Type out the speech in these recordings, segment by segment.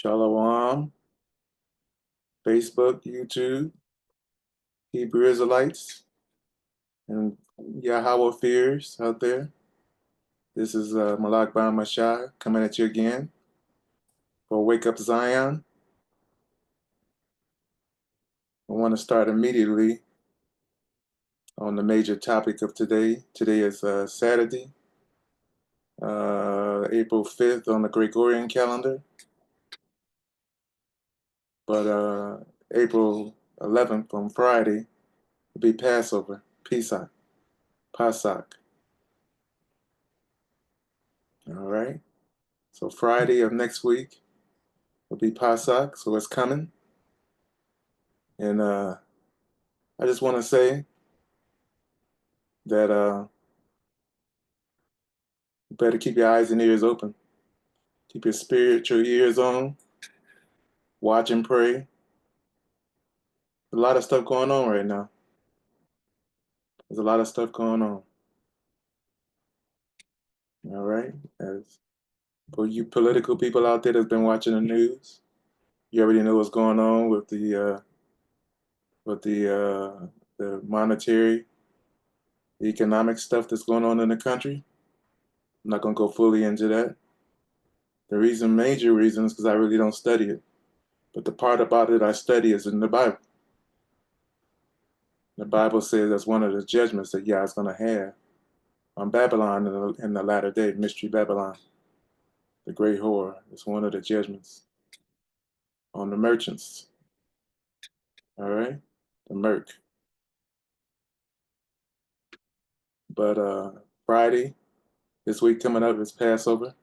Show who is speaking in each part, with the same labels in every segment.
Speaker 1: Shalom, Facebook, YouTube, Hebrew Israelites, and Yahweh fears out there. This is Malak Ban Mashai coming at you again for Wake Up Zion. I want to start immediately on the major topic of today. Today is Saturday, April 5th on the Gregorian calendar, but April 11th on Friday will be Passover, Pesach, Pasach. All right. So Friday of next week will be Pasach, so it's coming. And I just want to say that you better keep your eyes and ears open. Keep your spiritual ears on. Watch and pray. A lot of stuff going on right now. There's a lot of stuff going on. All right. As for you political people out there that's been watching the news, you already know what's going on with the monetary, the economic stuff that's going on in the country. I'm not gonna go fully into that. The major reason is because I really don't study it. But the part about it I study is in the Bible. The Bible says that's one of the judgments that Yah is going to have on Babylon in the latter day, Mystery Babylon, the great whore. It's one of the judgments on the merchants. All right, the merc. But Friday, this week coming up is Passover.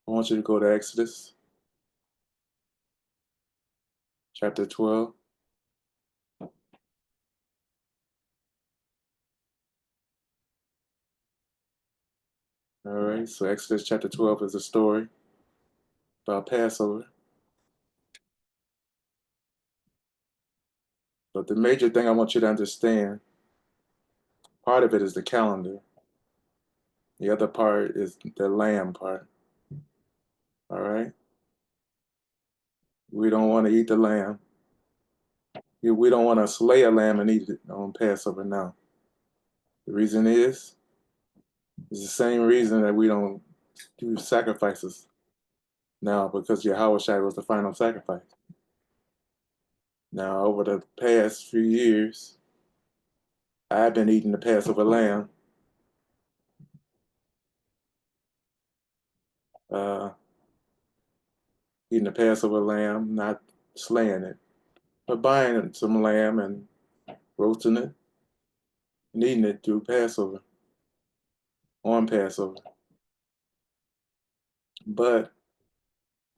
Speaker 1: I want you to go to Exodus chapter 12. All right, so Exodus chapter 12 is a story about Passover. But the major thing I want you to understand, part of it is the calendar. The other part is the lamb part. All right. We don't want to eat the lamb. We don't want to slay a lamb and eat it on Passover now. The reason is the same reason that we don't do sacrifices now, because Yahweh Shai was the final sacrifice. Now, over the past few years, I've been eating the Passover lamb, uh, not slaying it, but buying some lamb and roasting it and eating it through Passover, on Passover. But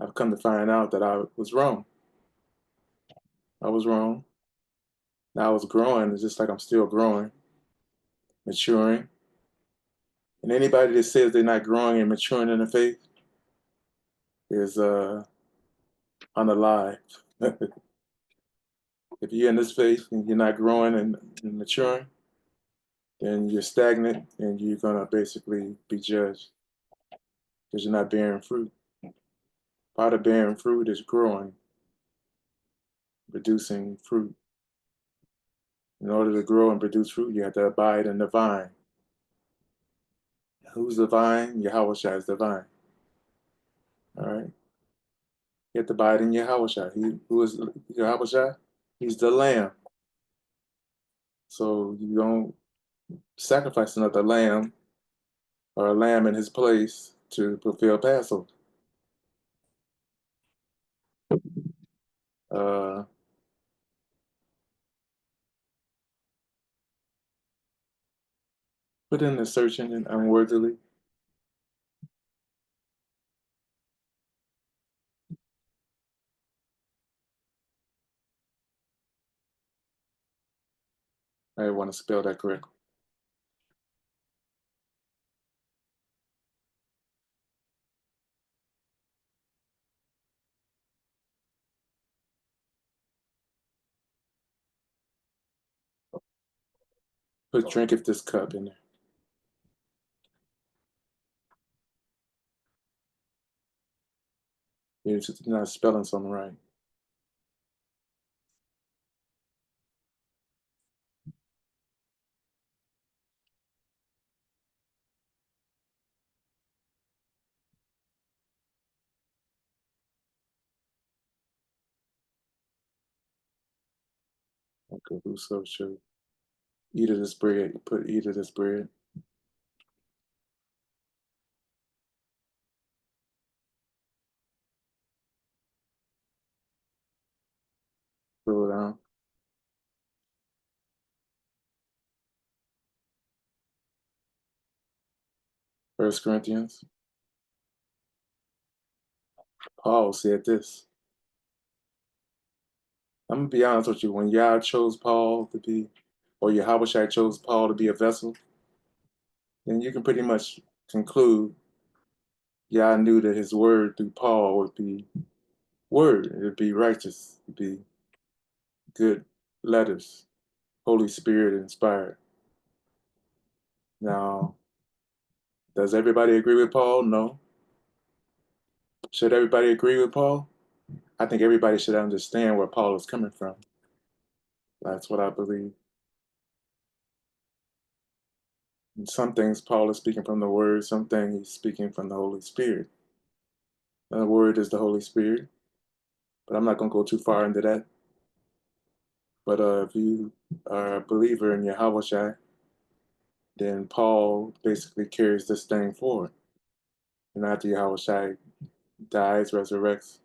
Speaker 1: I've come to find out that I was wrong. I was wrong. Now I was growing, it's just like I'm still growing, maturing. And anybody that says they're not growing and maturing in the faith is unalive. If you're in this faith and you're not growing and maturing, then you're stagnant and you're gonna basically be judged because you're not bearing fruit. Part of bearing fruit is growing, producing fruit. In order to grow and produce fruit, you have to abide in the vine. Who's the vine? Yahweh Shai is the vine. All right. You have to abide in Yahweh Shai. Who is Yahweh Shai? He's the lamb. So you don't sacrifice another lamb or a lamb in his place to fulfill Passover. Uh, put in the search engine unworthily. I want to spell that correctly. Put drinketh this cup in there. You're just not spelling something right. Okay, whoso shall eat of this bread, put eat of this bread. Scroll down. First Corinthians. Paul said this. I'm gonna be honest with you. When Yah chose Paul to be, or Yahweh chose Paul to be a vessel, then you can pretty much conclude Yah knew that his word through Paul would be word. It would be righteous. It would be good letters, Holy Spirit inspired. Now, does everybody agree with Paul? No. Should everybody agree with Paul? I think everybody should understand where Paul is coming from. That's what I believe. And some things Paul is speaking from the Word, some things he's speaking from the Holy Spirit. And the Word is the Holy Spirit, but I'm not going to go too far into that. But if you are a believer in Yahweh, then Paul basically carries this thing forward. And after Yahweh dies, resurrects,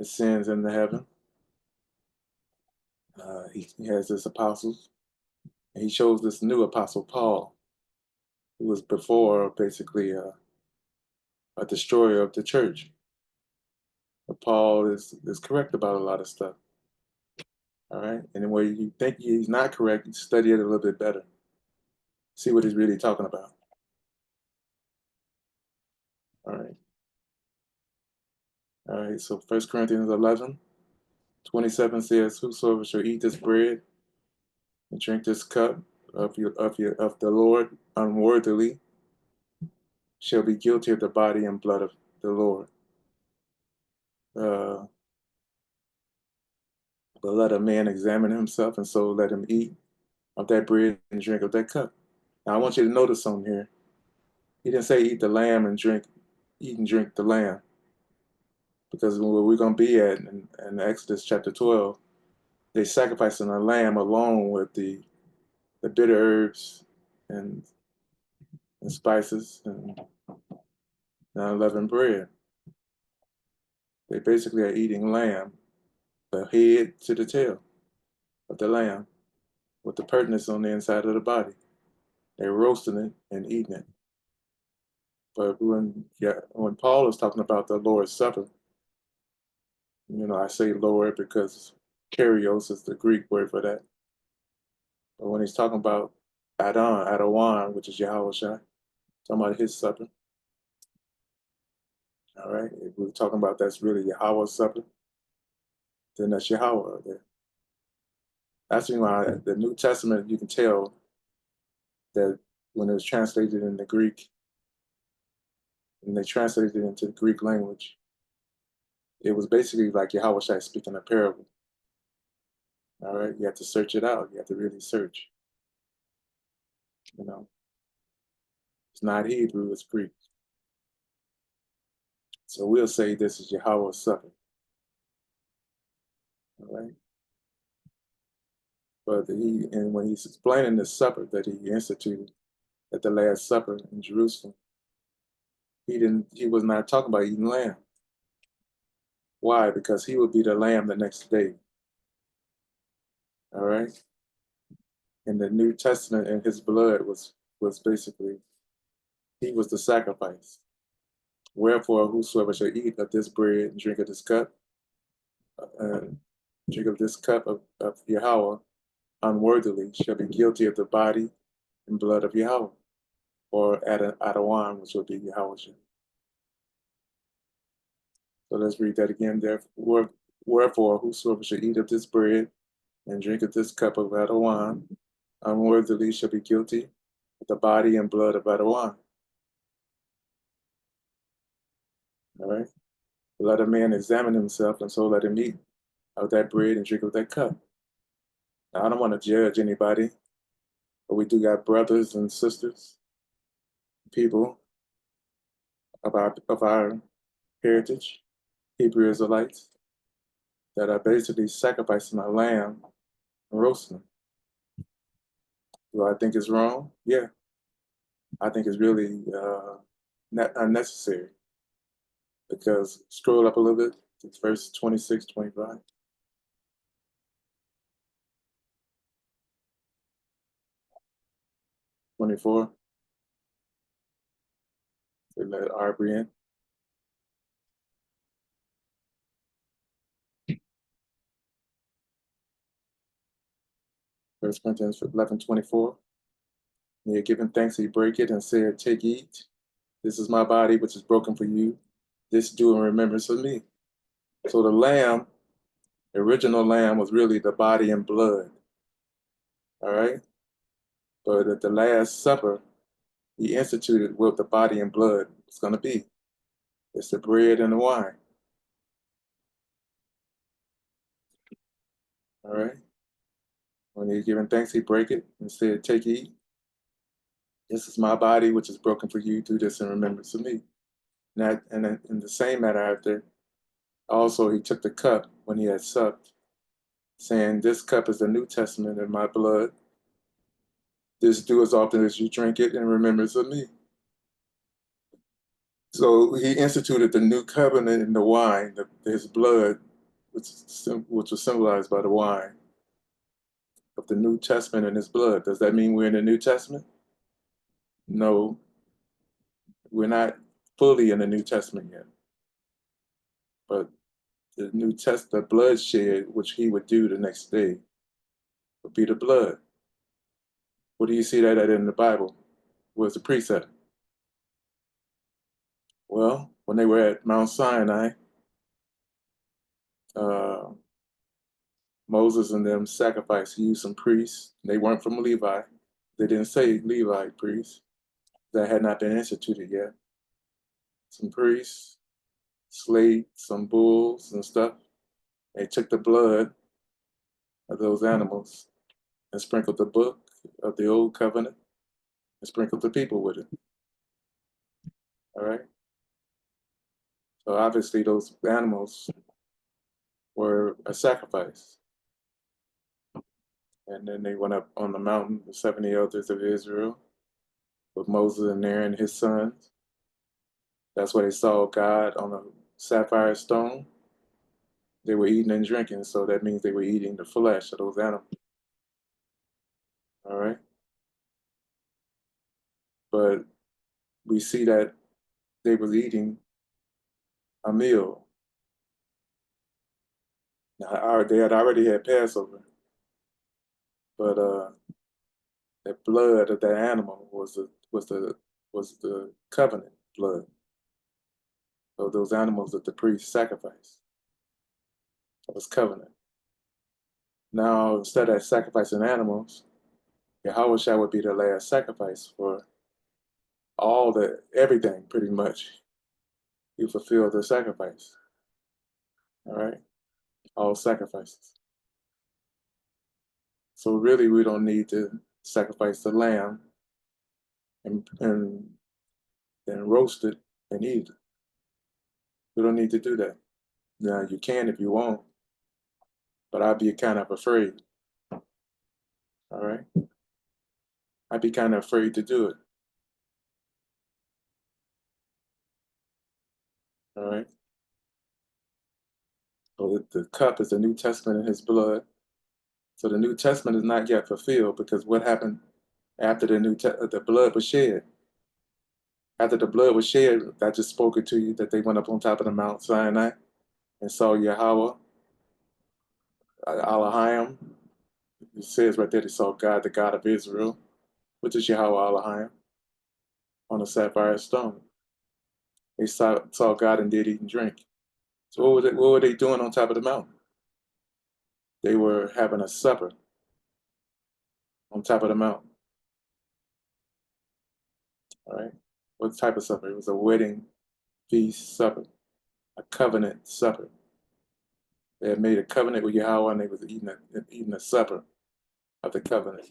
Speaker 1: ascends into heaven, he has his apostles. And he chose this new apostle, Paul, who was before basically a destroyer of the church. But Paul is correct about a lot of stuff. All right. And where you think he's not correct, you study it a little bit better. See what he's really talking about. All right. All right. So 1 Corinthians 11:27 says, whosoever shall eat this bread and drink this cup of the Lord unworthily shall be guilty of the body and blood of the Lord. Uh, but let a man examine himself, and so let him eat of that bread and drink of that cup. Now I want you to notice something here. He didn't say eat the lamb and eat and drink the lamb, because where we're going to be at in Exodus chapter 12, they sacrificing a lamb along with the bitter herbs and, and spices and unleavened bread. They basically are eating lamb, the head to the tail of the lamb, with the pertinence on the inside of the body. They're roasting it and eating it. But when Paul is talking about the Lord's Supper, I say Lord because Kyrios is the Greek word for that. But when he's talking about Adawan, which is Yahweh Shai, talking about his supper, all right? If we're talking about that's really Yahweh's supper, then that's Yahweh there. That's why the New Testament, you can tell that when it was translated in the Greek, and they translated it into the Greek language, it was basically like Yahweh Shai speaking a parable. All right, you have to search it out. You have to really search. You know, it's not Hebrew, it's Greek. So we'll say this is Yahweh's supper. All right. But and when he's explaining the supper that he instituted at the Last Supper in Jerusalem, he was not talking about eating lamb. Why? Because he would be the lamb the next day. All right. In the New Testament, and his blood was basically he was the sacrifice. Wherefore, whosoever shall eat of this bread and drink of this cup, and drink of this cup of Yahweh unworthily shall be guilty of the body and blood of Yahweh, or Adawan, which will be Yahweh. So let's read that again. Wherefore, whosoever shall eat of this bread and drink of this cup of Adawan unworthily shall be guilty of the body and blood of Adawan. All right. Let a man examine himself, and so let him eat of that bread and drink of that cup. Now, I don't want to judge anybody, but we do got brothers and sisters, people of our heritage, Hebrew Israelites, that are basically sacrificing a lamb and roasting them. Do I think it's wrong? Yeah, I think it's really unnecessary, because scroll up a little bit, it's verse 26, 25, 24. They let Arbery in. First Corinthians 11:24. And he had given thanks, he break it and said, take, eat. This is my body, which is broken for you. This do in remembrance of me. So the lamb, the original lamb, was really the body and blood. All right. But at the Last Supper, he instituted what the body and blood is going to be. It's the bread and the wine. All right. When he had given thanks, he break it and said, take, eat. This is my body, which is broken for you. Do this in remembrance of me. And in the same matter after, also he took the cup when he had supped, saying, this cup is the New Testament in my blood. This do as often as you drink it in remembrance of me. So he instituted the new covenant in the wine, his blood, which was symbolized by the wine, of the New Testament in his blood. Does that mean we're in the New Testament? No, we're not fully in the New Testament yet. But the blood shed, which he would do the next day, would be the blood. What do you see that at in the Bible? Where's the precept? Well, when they were at Mount Sinai, uh, Moses and them sacrificed. He used some priests. They weren't from Levi. They didn't say Levi priests. That had not been instituted yet. Some priests slayed some bulls and stuff. They took the blood of those animals and sprinkled the book of the old covenant and sprinkled the people with it. All right. So obviously those animals were a sacrifice. And then they went up on the mountain, the 70 elders of Israel, with Moses and Aaron, his sons. That's where they saw God on a sapphire stone. They were eating and drinking, so that means they were eating the flesh of those animals. All right. But we see that they was eating a meal. Now, they had already had Passover, but the blood of that animal was the covenant blood of those animals that the priest sacrificed. It was covenant. Now, instead of sacrificing animals, Yahweh would be the last sacrifice for everything, pretty much. He fulfilled the sacrifice. All right, all sacrifices. So really, we don't need to sacrifice the lamb and roast it and eat it. We don't need to do that. Now, you can if you want, but I'd be kind of afraid. All right, I'd be kind of afraid to do it. All right. So the cup is the New Testament in his blood. So the New Testament is not yet fulfilled, because what happened after the blood was shed? After the blood was shed, I just spoke it to you that they went up on top of the Mount Sinai and saw Yahweh, Elohim. It says right there they saw God, the God of Israel, which is Yahweh Elohim, on a sapphire stone. They saw God and did eat and drink. So what were they doing on top of the mountain? They were having a supper on top of the mountain. All right. What type of supper? It was a wedding feast supper. a covenant supper. They had made a covenant with Yahweh and they was eating a supper of the covenant.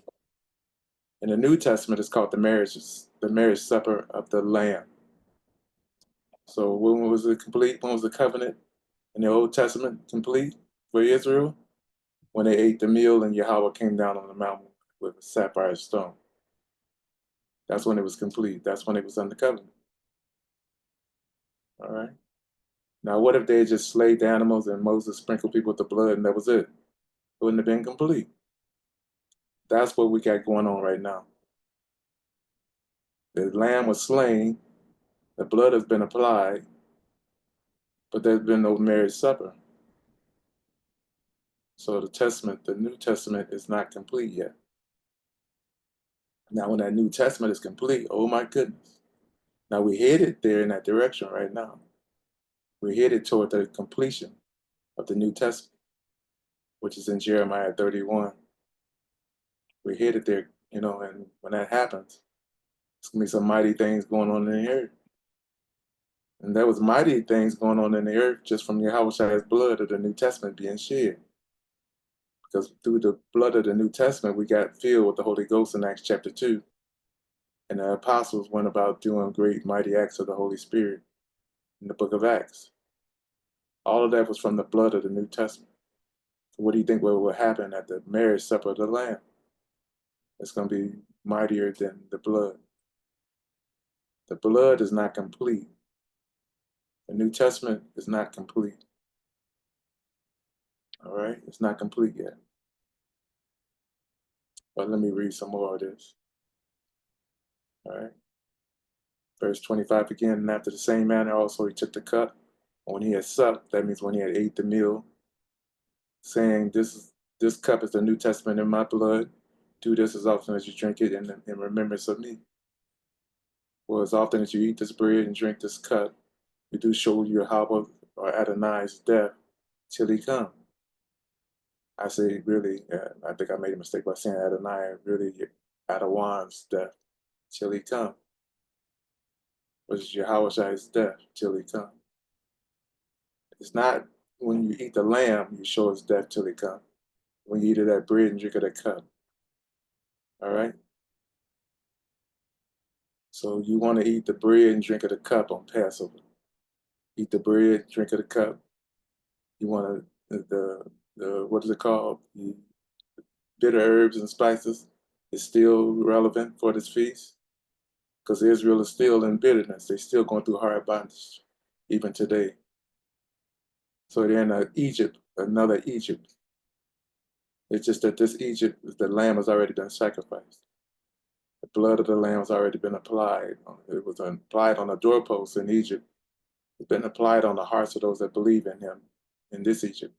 Speaker 1: In the New Testament, it's called the marriage supper of the Lamb. So when was it complete? When was the covenant in the Old Testament complete for Israel? When they ate the meal and Yahweh came down on the mountain with a sapphire stone. That's when it was complete. That's when it was under covenant. All right. Now, what if they just slayed the animals and Moses sprinkled people with the blood and that was it? It wouldn't have been complete. That's what we got going on right now. The lamb was slain, the blood has been applied, but there's been no marriage supper. So the New Testament is not complete yet. Now, when that New Testament is complete, oh my goodness. Now we're headed there in that direction right now. We're headed toward the completion of the New Testament, which is in Jeremiah 31. We're headed there, and when that happens, it's gonna be some mighty things going on in the earth. And there was mighty things going on in the earth just from Yahweh's blood of the New Testament being shed. Because through the blood of the New Testament, we got filled with the Holy Ghost in Acts chapter 2. And the apostles went about doing great, mighty acts of the Holy Spirit in the book of Acts. All of that was from the blood of the New Testament. So what do you think will happen at the marriage supper of the Lamb? It's going to be mightier than the blood. The blood is not complete. The New Testament is not complete. All right? It's not complete yet. But let me read some more of this. All right? Verse 25 again, and after the same manner also he took the cup. When he had supped, that means when he had ate the meal, saying, this cup is the New Testament in my blood. Do this as often as you drink it in remembrance of me. For as often as you eat this bread and drink this cup, you do show Yahweh or Adonai's death till he come. I say really, I think I made a mistake by saying Adonai, really Adawan's death till he come. Which is Yahweh's death till he come. It's not when you eat the lamb, you show his death till he come. When you eat of that bread and drink of that cup. All right? So you want to eat the bread and drink of the cup on Passover. Eat the bread, drink of the cup. You want the what is it called? The bitter herbs and spices is still relevant for this feast because Israel is still in bitterness. They're still going through hard bondage even today. So they're in Egypt, another Egypt. It's just that this Egypt, the lamb has already been sacrificed. The blood of the lamb has already been applied. It was applied on the doorposts in Egypt. It's been applied on the hearts of those that believe in him in this Egypt.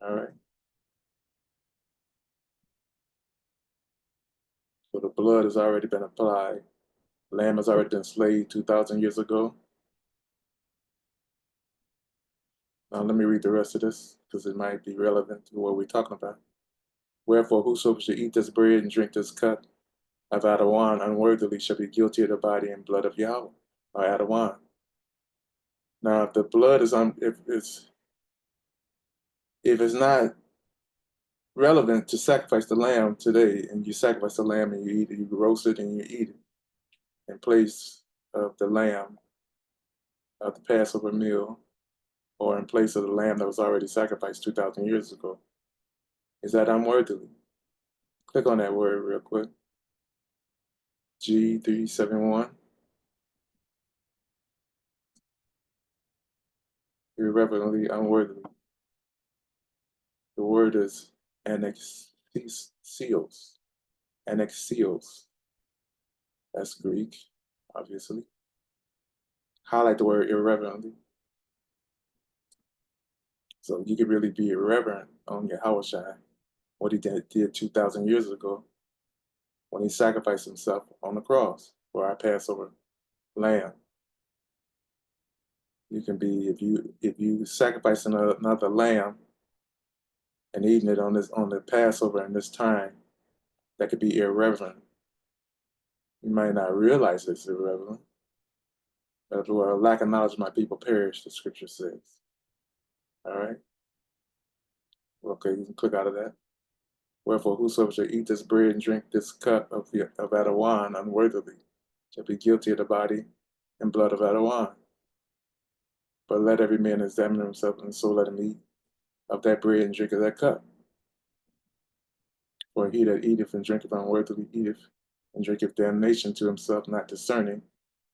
Speaker 1: All right. So the blood has already been applied. The lamb has already been slain 2,000 years ago. Now let me read the rest of this because it might be relevant to what we're talking about. Wherefore, whosoever should eat this bread and drink this cup of Adawan unworthily shall be guilty of the body and blood of Yahweh, or Adawan. Now, if the blood is if it's not relevant to sacrifice the lamb today, and you sacrifice the lamb and you eat it, you roast it and you eat it in place of the lamb of the Passover meal, or in place of the lamb that was already sacrificed 2,000 years ago, is that unworthily? Click on that word real quick. G371. Irreverently, unworthily. The word is anaxios. Anaxios. That's Greek, obviously. Highlight the word irreverently. So you could really be irreverent on Yahweh, what he did 2,000 years ago when he sacrificed himself on the cross for our Passover lamb. You can be, if you sacrifice another lamb and eating it on the Passover in this time, that could be irreverent. You might not realize it's irreverent, Well, lack of knowledge, my people perish, the scripture says. All right. Okay, you can click out of that. Wherefore, whosoever shall eat this bread and drink this cup of that wine unworthily shall be guilty of the body and blood of that wine. But let every man examine himself, and so let him eat of that bread and drink of that cup. For he that eateth and drinketh unworthily eateth and drinketh damnation to himself, not discerning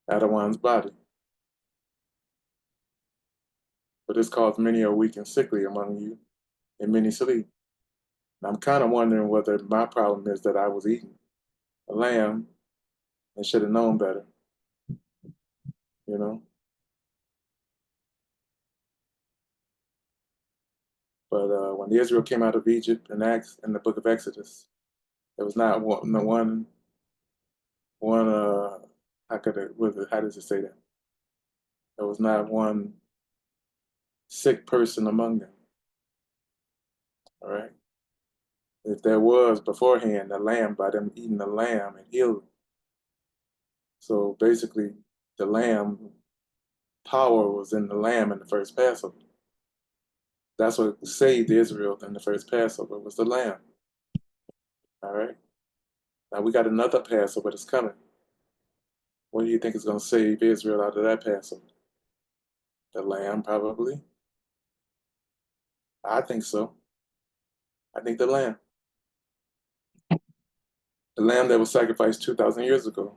Speaker 1: out of one's body. For this cause many are weak and sickly among you, and many sleep. And I'm kind of wondering whether my problem is that I was eating a lamb and should have known better, you know. But when Israel came out of Egypt in the book of Exodus, there was not one how does it say that? There was not one sick person among them. All right. If there was beforehand a lamb, by them eating the lamb and healing. So basically, the lamb power was in the lamb in the first Passover. That's what saved Israel in the first Passover was the lamb. All right. Now we got another Passover that's coming. What do you think is going to save Israel out of that Passover? The lamb, probably. I think so. I think the lamb. The lamb that was sacrificed 2,000 years ago.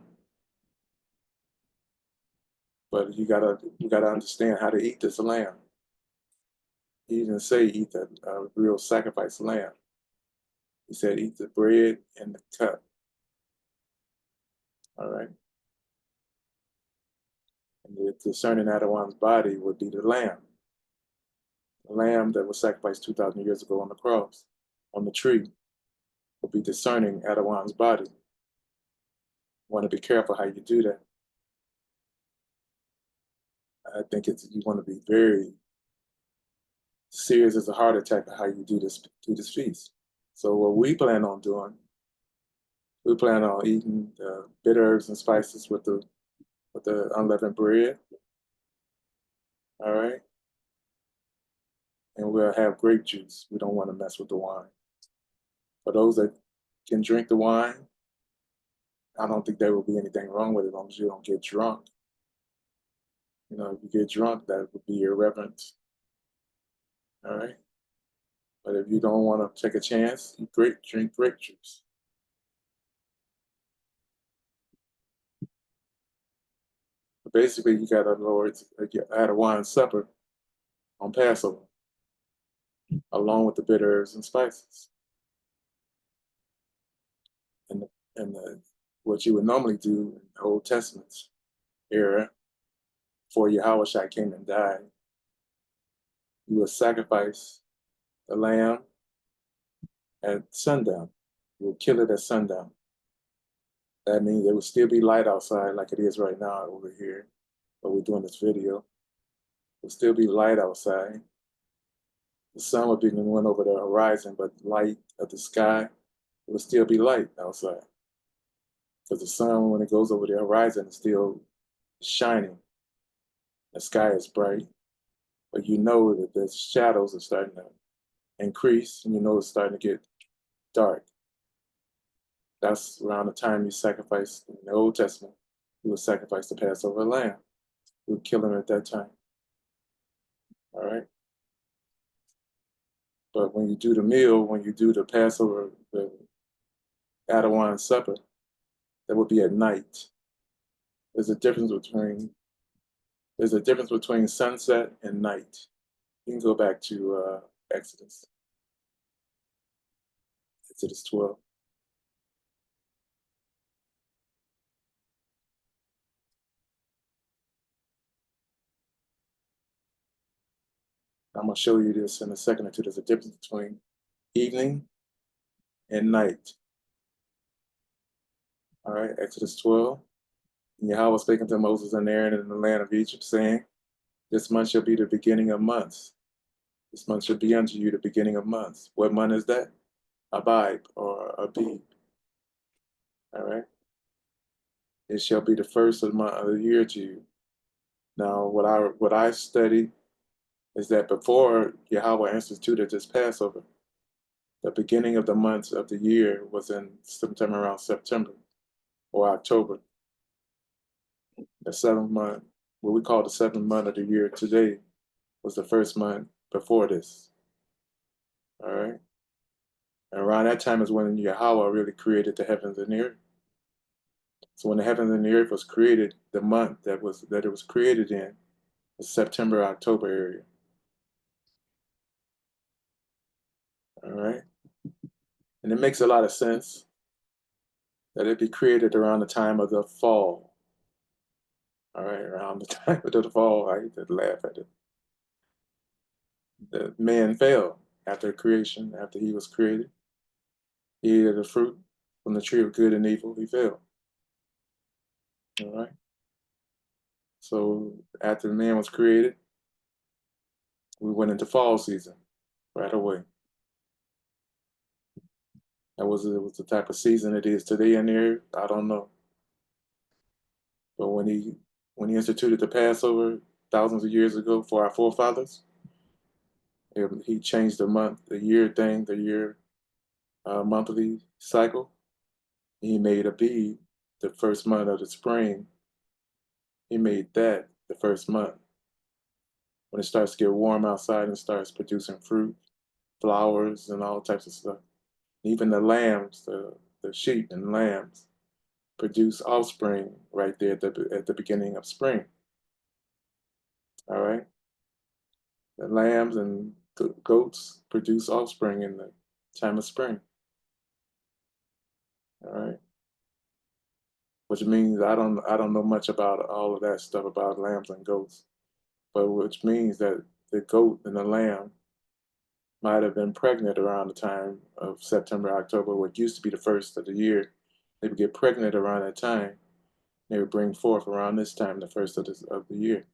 Speaker 1: But you gotta understand how to eat this lamb. He didn't say eat the real sacrificed lamb. He said eat the bread and the cup. All right. And the discerning out of one's body would be the lamb that was sacrificed 2,000 years ago on the cross, on the tree, would be discerning out of one's body. You want to be careful how you do that. I think you want to be very serious as a heart attack of how you do this feast. So what we plan on eating the bitter herbs and spices with the unleavened bread. All right. And we'll have grape juice. We don't want to mess with the wine. For those that can drink the wine, I don't think there will be anything wrong with it as long as you don't get drunk. You know, if you get drunk, that would be irreverent. All right. But if you don't want to take a chance, drink grape juice. But basically, you got had a wine supper on Passover, along with the bitter herbs and spices. And what you would normally do in the Old Testament era, before Yahushua came and died, you would sacrifice the lamb at sundown. You would kill it at sundown. That means it would still be light outside like it is right now over here, but we're doing this video. It would still be light outside. The sun would be the one over the horizon, but light of the sky, it would still be light outside. Because the sun, when it goes over the horizon, is still shining. The sky is bright, but you know that the shadows are starting to increase, and you know it's starting to get dark. That's around the time you sacrifice in the Old Testament. You would sacrifice the Passover lamb. You would kill him at that time. All right. But when you do the meal, when you do the Passover, the Adawan supper, that would be at night. There's a difference between sunset and night. You can go back to Exodus 12. I'm going to show you this in a second or two. There's a difference between evening and night. All right, Exodus 12. And Yahweh spake unto Moses and Aaron in the land of Egypt, saying, this month shall be the beginning of months. This month shall be unto you the beginning of months. What month is that? Abib or Abib. All right. It shall be the first of the month of the year to you. Now, what I studied is that before Yahweh instituted this Passover, the beginning of the months of the year was in sometime around September or October. The seventh month, what we call the seventh month of the year today, was the first month before this. All right. And around that time is when Yahweh really created the heavens and the earth. So when the heavens and the earth was created, the month that it was created in was September, October area. All right. And it makes a lot of sense that it be created around the time of the fall. All right, around the time of the fall, I hate to laugh at it. The man fell after creation, after he was created. He ate the fruit from the tree of good and evil. He fell. All right. So after the man was created, we went into fall season right away. It was the type of season it is today in there. I don't know. But when he instituted the Passover thousands of years ago for our forefathers, he changed the month, the year thing, the year monthly cycle. He made Abib the first month of the spring. He made that the first month when it starts to get warm outside and starts producing fruit, flowers, and all types of stuff. Even the lambs, the sheep and lambs, produce offspring right there at the beginning of spring. All right, the lambs and goats produce offspring in the time of spring. All right, which means I don't know much about all of that stuff about lambs and goats, but which means that the goat and the lamb might have been pregnant around the time of September, October, what used to be the first of the year. They would get pregnant around that time. They would bring forth around this time, the first of the year,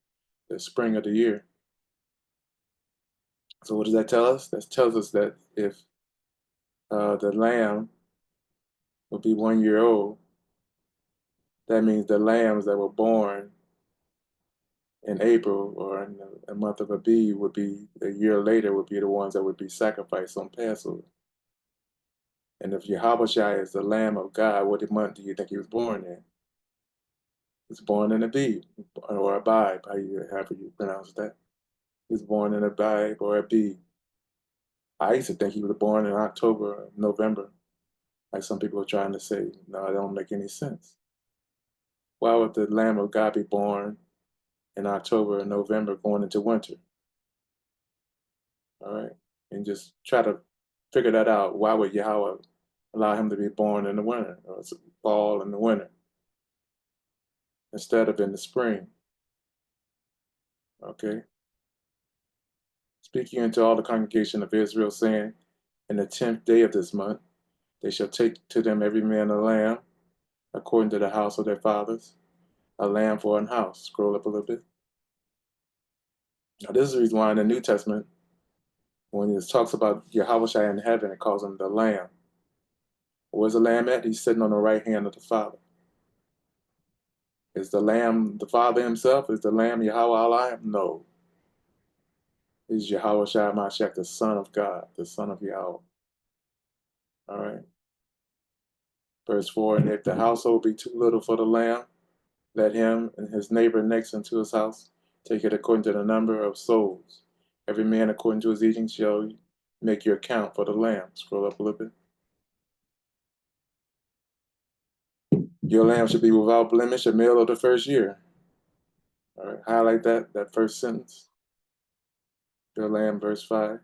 Speaker 1: the spring of the year. So what does that tell us? That tells us that if the lamb would be 1 year old, that means the lambs that were born in April or in the month of Abib would be a year later would be the ones that would be sacrificed on Passover. And if Yahweh is the Lamb of God, what month do you think he was born in? He was born in Abib or Abib, however you pronounce that. He was born in Abib or Abib. I used to think he was born in October or November, like some people are trying to say. No, it don't make any sense. Why would the Lamb of God be born in October or November going into winter? All right. And just try to figure that out. Why would Yahweh allow him to be born in the winter or fall in the winter instead of in the spring? Okay. Speaking unto all the congregation of Israel, saying, in the 10th day of this month, they shall take to them every man a lamb, according to the house of their fathers, a lamb for an house. Scroll up a little bit. Now, this is the reason why in the New Testament, when it talks about Yahweh in heaven, it calls him the Lamb. Where's the Lamb at? He's sitting on the right hand of the Father. Is the Lamb the Father himself? Is the Lamb Yahweh Allah? No. Is Yahweh Shai Mashiach, the Son of God, the Son of Yahweh. All right. Verse 4, and if the household be too little for the lamb, let him and his neighbor next unto his house take it according to the number of souls. Every man according to his eating shall make your account for the lamb. Scroll up a little bit. Your lamb should be without blemish, a male of the first year. All right, highlight that first sentence. Your lamb, verse 5.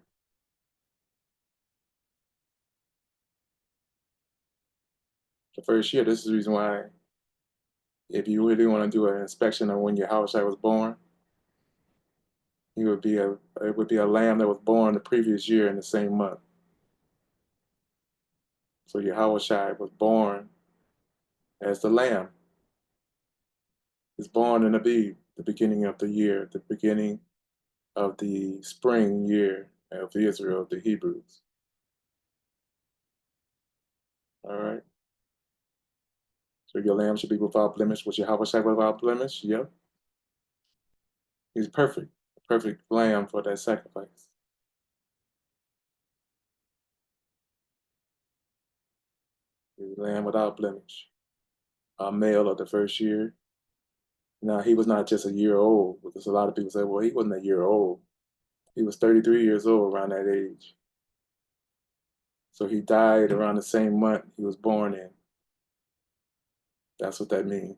Speaker 1: The first year, this is the reason why if you really want to do an inspection of when your house was born, it would be a lamb that was born the previous year in the same month. So Yahweh was born as the lamb. Is born in Abib, the beginning of the year, the beginning of the spring year of Israel, the Hebrews. All right. So your lamb should be without blemish. Was Yahweh without blemish? Yep. He's perfect, perfect lamb for that sacrifice. He's a lamb without blemish, a male of the first year. Now, he was not just a year old, because a lot of people say, well, he wasn't a year old. He was 33 years old around that age. So he died around the same month he was born in. That's what that means.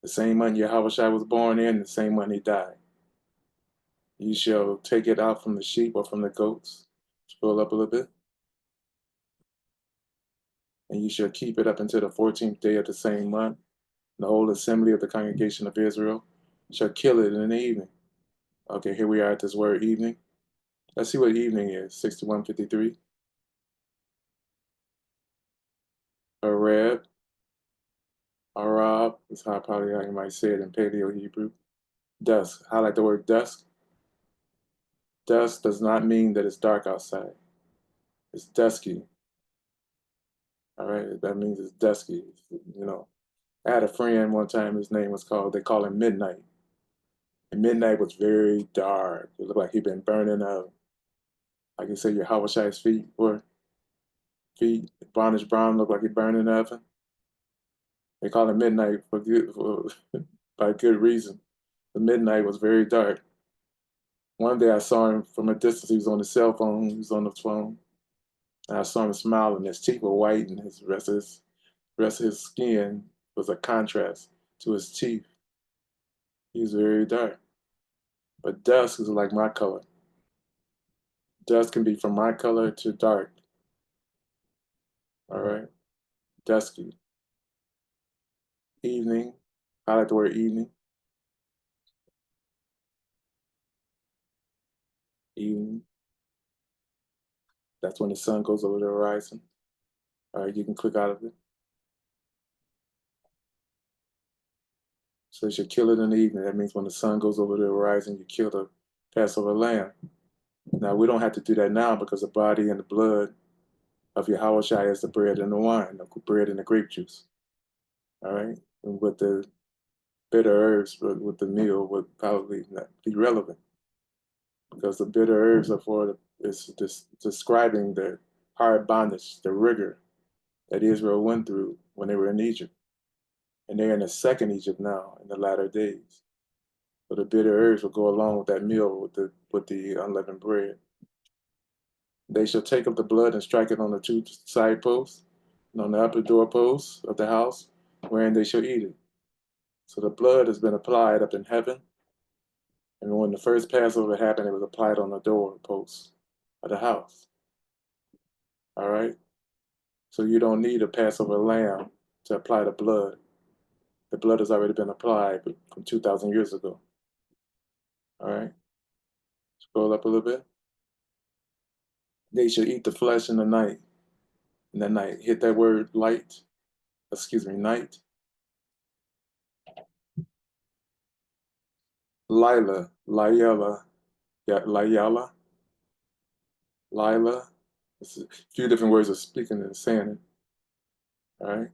Speaker 1: The same month Yahushua was born in, the same month he died. You shall take it out from the sheep or from the goats. Scroll up a little bit. And you shall keep it up until the 14th day of the same month. The whole assembly of the congregation of Israel shall kill it in the evening. Okay, here we are at this word evening. Let's see what evening is. 6153. Arab. Arab is how probably how you might say it in Paleo Hebrew. Dusk. Highlight the word dusk. Dusk does not mean that it's dark outside. It's dusky. All right, that means it's dusky. You know, I had a friend one time. His name was called. They call him Midnight. And midnight was very dark. It looked like he'd been burning up. Like you say, your Hawashi's feet or feet, brownish brown, look like he burned in the oven. They call it midnight for good, by good reason. The midnight was very dark. One day I saw him from a distance. He was on his cell phone. He was on the phone. And I saw him smiling. His teeth were white, and his rest of his skin was a contrast to his teeth. He was very dark. But dusk is like my color. Dusk can be from my color to dark. All right, dusky. Evening. I like the word evening. Evening. That's when the sun goes over the horizon. All right, you can click out of it. So you should kill it in the evening. That means when the sun goes over the horizon, you kill the Passover lamb. Now, we don't have to do that now because the body and the blood of Yahweh Shai is the bread and the wine, the bread and the grape juice. All right? And with the bitter herbs, with the meal would probably not be relevant because the bitter herbs are is describing the hard bondage, the rigor that Israel went through when they were in Egypt. And they're in the second Egypt now in the latter days. So the bitter herbs will go along with that meal with the unleavened bread. They shall take up the blood and strike it on the two side posts and on the upper doorposts of the house, wherein they shall eat it. So the blood has been applied up in heaven. And when the first Passover happened, it was applied on the doorposts of the house. All right? So you don't need a Passover lamb to apply the blood. The blood has already been applied from 2,000 years ago. All right? Scroll up a little bit. They shall eat the flesh in the night. In the night. Hit that word light. Excuse me, night. Lila, Layala, yeah, Layala, Lila. It's a few different ways of speaking and saying it. All right.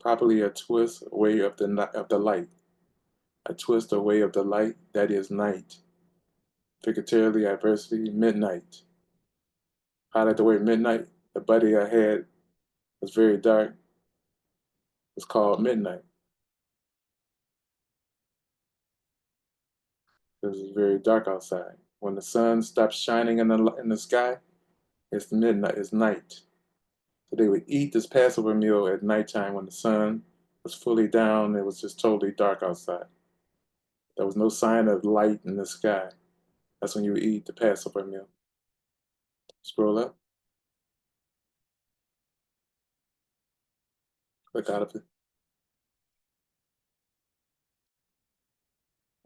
Speaker 1: Properly a twist away of the light. A twist away of the light, that is night. Figuratively, adversity, midnight. Highlight the word midnight. The body I had was very dark. It's called midnight. Because it's very dark outside. When the sun stops shining in the sky, it's midnight. It's night. So they would eat this Passover meal at nighttime when the sun was fully down. It was just totally dark outside. There was no sign of light in the sky. That's when you would eat the Passover meal. Scroll up. Click out of it.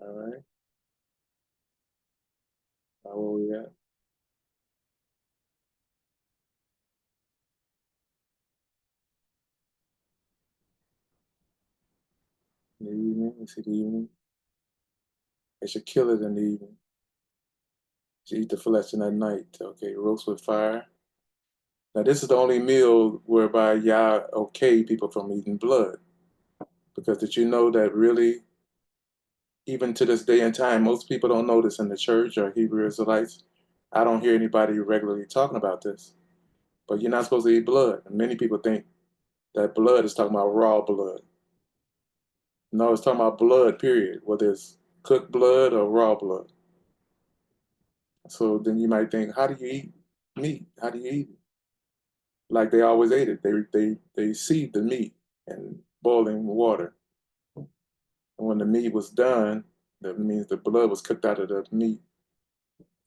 Speaker 1: All right. Now where we at? In the evening. You see the evening. They should kill it in the evening. You should eat the flesh in the night. Okay. Roast with fire. Now this is the only meal whereby Yah okay people from eating blood. Because did you know that really Even to this day and time, most people don't know this in the church or Hebrew Israelites. I don't hear anybody regularly talking about this. But you're not supposed to eat blood. And many people think that blood is talking about raw blood. No, it's talking about blood, period, whether it's cooked blood or raw blood. So then you might think, how do you eat meat? How do you eat it? Like they always ate it. They seed the meat in boiling water. And when the meat was done, that means the blood was cooked out of the meat.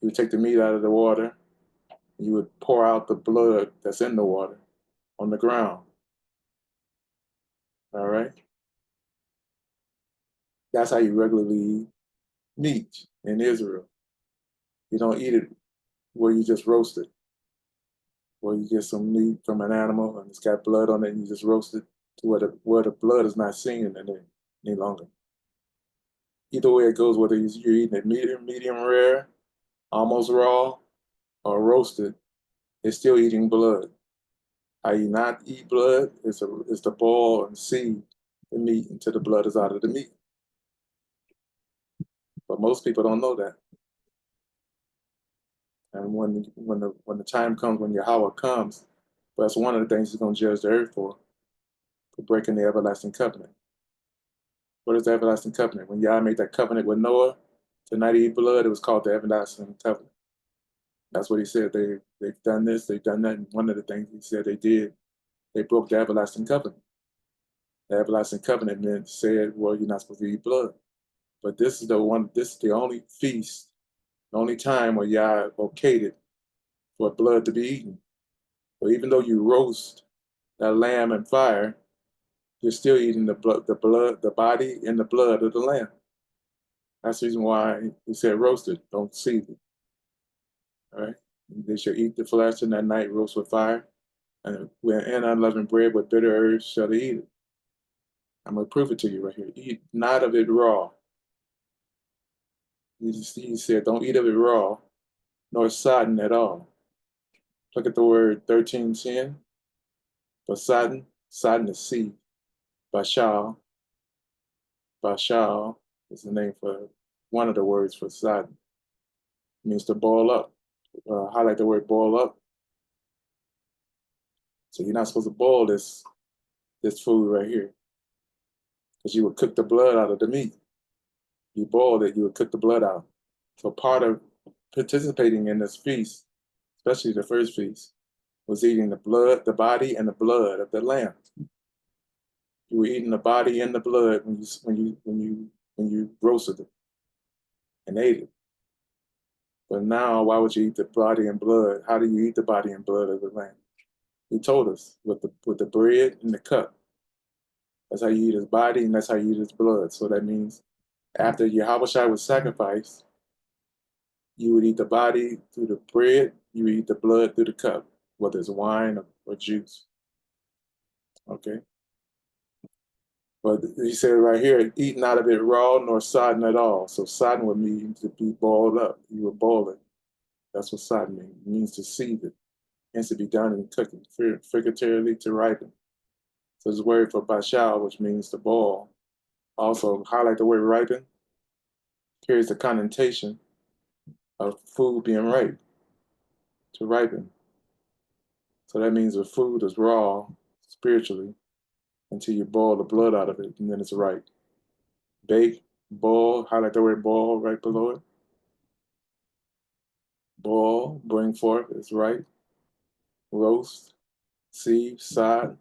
Speaker 1: You would take the meat out of the water, you would pour out the blood that's in the water on the ground. All right? That's how you regularly eat meat in Israel. You don't eat it where you just roast it, where you get some meat from an animal and it's got blood on it and you just roast it to where the blood is not seen in it any longer. Either way it goes, whether you're eating it medium rare, almost raw, or roasted, it's still eating blood. How you not eat blood is to boil and seed the meat until the blood is out of the meat. But most people don't know that. And when the time comes, when Yahweh comes, that's one of the things he's going to judge the earth for breaking the everlasting covenant. What is the everlasting covenant? When Yah made that covenant with Noah to not eat blood, it was called the everlasting covenant. That's what he said. They've done this, they've done that. And one of the things he said they did, they broke the everlasting covenant. The everlasting covenant meant said, well, you're not supposed to eat blood. But this is the only feast, the only time where Yah okayed it for blood to be eaten. So even though you roast that lamb in fire, you're still eating the body and the blood of the lamb. That's the reason why he said roasted, don't seethe it. All right. They shall eat the flesh in that night, roast with fire. And when in unleavened bread with bitter herbs shall they eat it. I'm going to prove it to you right here. Eat not of it raw. He said, don't eat of it raw, nor sodden at all. Look at the word 13:10. For sodden, sodden is seed. Bashal, bashal is the name for one of the words for sodden. It means to boil up. Highlight the word boil up. So you're not supposed to boil this food right here, because you would cook the blood out of the meat. You boiled it, you would cook the blood out. So part of participating in this feast, especially the first feast, was eating the body and the blood of the lamb. You were eating the body and the blood when you roasted it and ate it. But now, why would you eat the body and blood? How do you eat the body and blood of the lamb? He told us with the bread and the cup. That's how you eat his body and that's how you eat his blood. So that means after Yahweh was sacrificed, you would eat the body through the bread, you would eat the blood through the cup, whether it's wine or juice. Okay? But he said right here, eat not of it raw nor sodden at all. So sodden would mean to be boiled up. You would boil it. That's what sodden means. It means to seethe it. Hence to be done in cooking, figuratively to ripen. So this word for bashal, which means to boil, also highlight the word ripen, carries the connotation of food being ripe, to ripen. So that means the food is raw spiritually until you boil the blood out of it, and then it's ripe. Bake, boil, highlight the word boil right below it. Boil, bring forth is ripe. Roast, sieve, sod,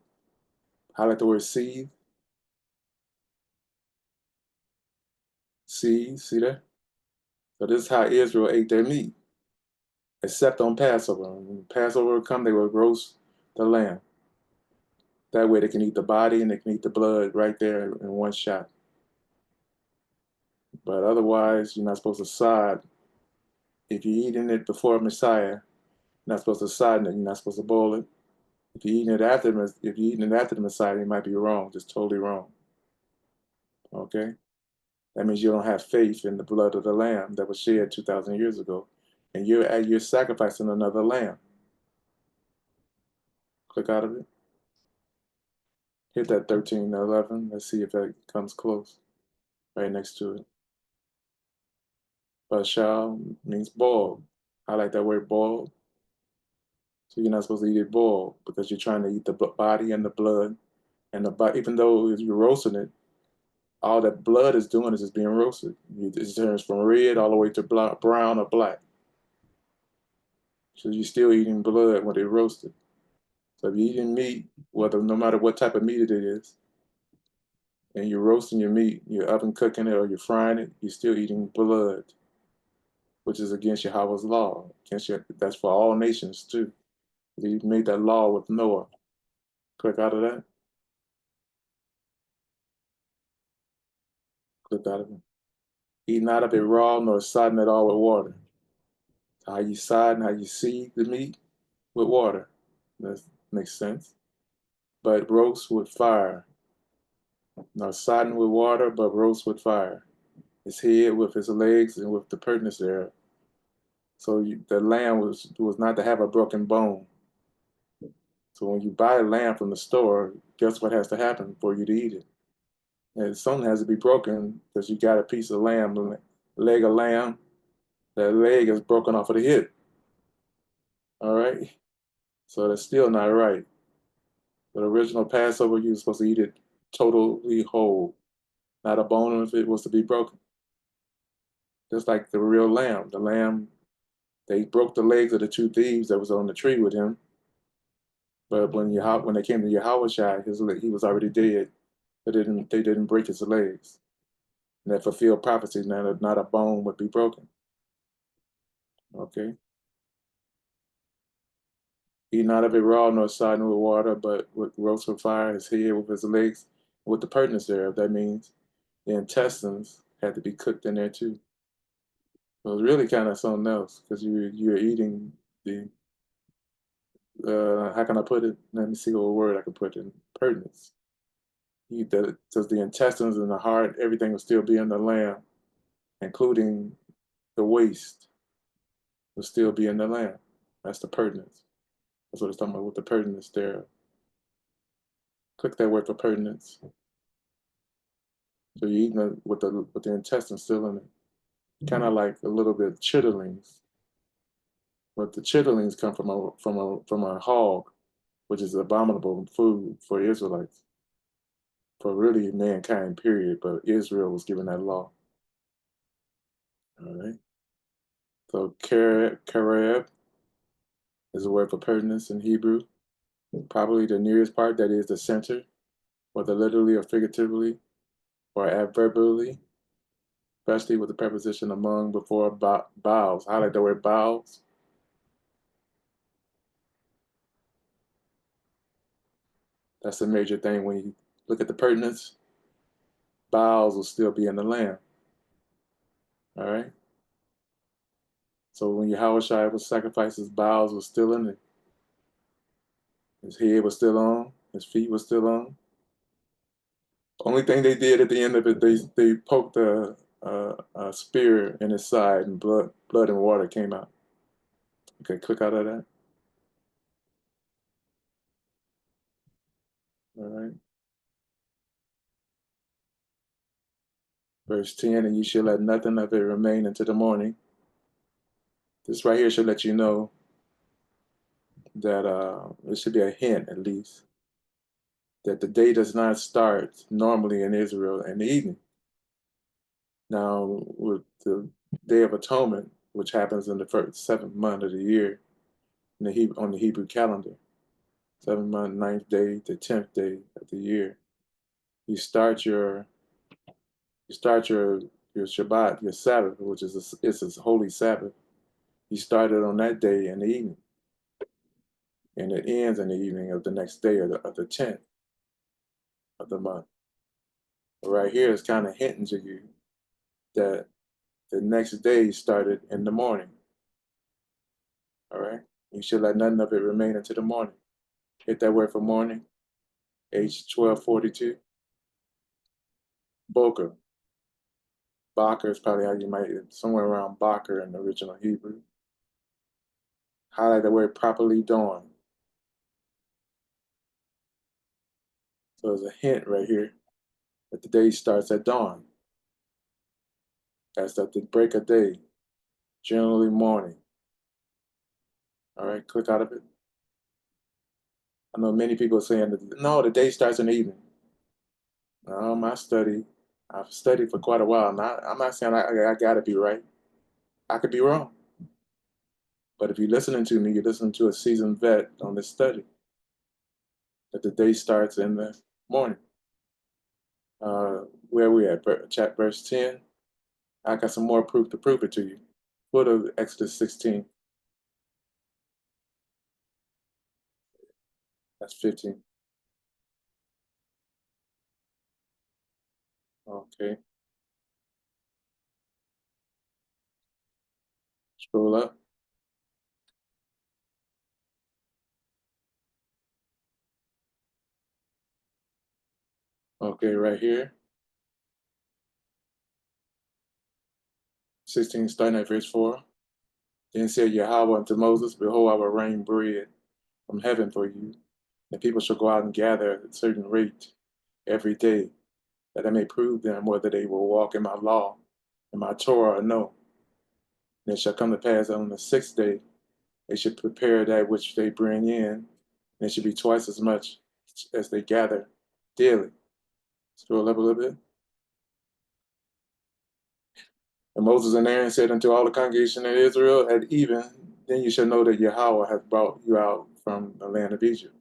Speaker 1: highlight the word sieve. Sieve, see that? So this is how Israel ate their meat, except on Passover. When Passover would come, they would roast the lamb. That way they can eat the body and they can eat the blood right there in one shot. But otherwise, you're not supposed to sod. If you're eating it before Messiah, you're not supposed to sod it. You're not supposed to boil it. If you're eating it after the Messiah, you might be wrong, just totally wrong. Okay? That means you don't have faith in the blood of the lamb that was shed 2,000 years ago. And you're sacrificing another lamb. Click out of it. Hit that 13:11. Let's see if that comes close. Right next to it. Bashal means boiled. I like that word boiled. So you're not supposed to eat it boiled because you're trying to eat the body and the blood and the body. Even though you're roasting it, all that blood is doing is just being roasted. It turns from red all the way to brown or black. So you're still eating blood when they roast it. So if you're eating meat, whether no matter what type of meat it is, and you're roasting your meat, you're oven cooking it or you're frying it, you're still eating blood, which is against Yahweh's law. That's for all nations too. He made that law with Noah. Click out of that. Click out of it. Eat not of it raw, nor sodden it all with water. So how you sod and how you seed the meat with water. That makes sense. But roast with fire. Not sodden with water, but roast with fire. His head with his legs and with the pertness thereof. So the lamb was not to have a broken bone. So when you buy a lamb from the store, guess what has to happen for you to eat it? And something has to be broken because you got a piece of lamb, leg of lamb. That leg is broken off of the hip. All right. So that's still not right. The original Passover, you were supposed to eat it totally whole. Not a bone of it was to be broken. Just like the real lamb. The lamb, they broke the legs of the two thieves that was on the tree with him. But when they came to Yahweh, he was already dead. They didn't break his legs. And that fulfilled prophecy, not a bone would be broken. Okay. Eat not of it raw, nor sodden with water, but with roast with fire, his head with his legs, with the pertinence thereof. That means the intestines had to be cooked in there too. So it's really kind of something else because you're eating the how can I put it? Let me see what word I can put in pertinence. You that because the intestines and the heart, everything will still be in the lamb, including the waste will still be in the lamb. That's the pertinence. That's what it's talking about with the pertinence there. Click that word for pertinence. So you're eating it with the intestines still in it. Kind of like a little bit of chitterlings. But the chitterlings come from a hog, which is abominable food for Israelites, for really mankind, period. But Israel was given that law. All right. So kareb is a word for pertinence in Hebrew. Probably the nearest part, that is the center, whether literally or figuratively or adverbially, especially with the preposition among before bowels. Highlight the word bowels. That's a major thing when you look at the pertinence. Bowels will still be in the lamb. All right. So when Yahushua was sacrificed, his bowels was still in it. His head was still on. His feet were still on. Only thing they did at the end of it, they poked a spear in his side, and blood and water came out. Okay, click out of that. All right. Verse 10, and you shall let nothing of it remain until the morning. This right here should let you know that it should be a hint at least that the day does not start normally in Israel in the evening. Now, with the Day of Atonement, which happens in the seventh month of the year on the Hebrew calendar, 7th month, ninth day, the 10th day of the year, you start your your Shabbat, your Sabbath, which is it's a holy Sabbath. You start it on that day in the evening, and it ends in the evening of the next day of the 10th of the month. Right here is kind of hinting to you that the next day started in the morning. All right. You should let nothing of it remain until the morning. Hit that word for morning. H1242. Boker. Baker is probably how you might, somewhere around Baker in the original Hebrew. Highlight the word properly dawn. So there's a hint right here that the day starts at dawn. That's at the break of day. generally morning. All right, click out of it. I know many people are saying that no, the day starts in the evening. My study, I've studied for quite a while. I'm not saying I got to be right. I could be wrong. But if you're listening to me, you're listening to a seasoned vet on this study that the day starts in the morning. Where we at? Chat verse 10. I got some more proof to prove it to you. Go to Exodus 16. That's 15. Okay. Scroll up. Okay, right here. 16, starting at verse 4. Then said Yahweh unto Moses, behold, I will rain bread from heaven for you, and people shall go out and gather at a certain rate every day, that I may prove them whether they will walk in my law and my Torah or no. And it shall come to pass that on the sixth day they should prepare that which they bring in, and it should be twice as much as they gather daily. Scroll up a little bit. And Moses and Aaron said unto all the congregation of Israel at even, then you shall know that Yahweh hath brought you out from the land of Egypt.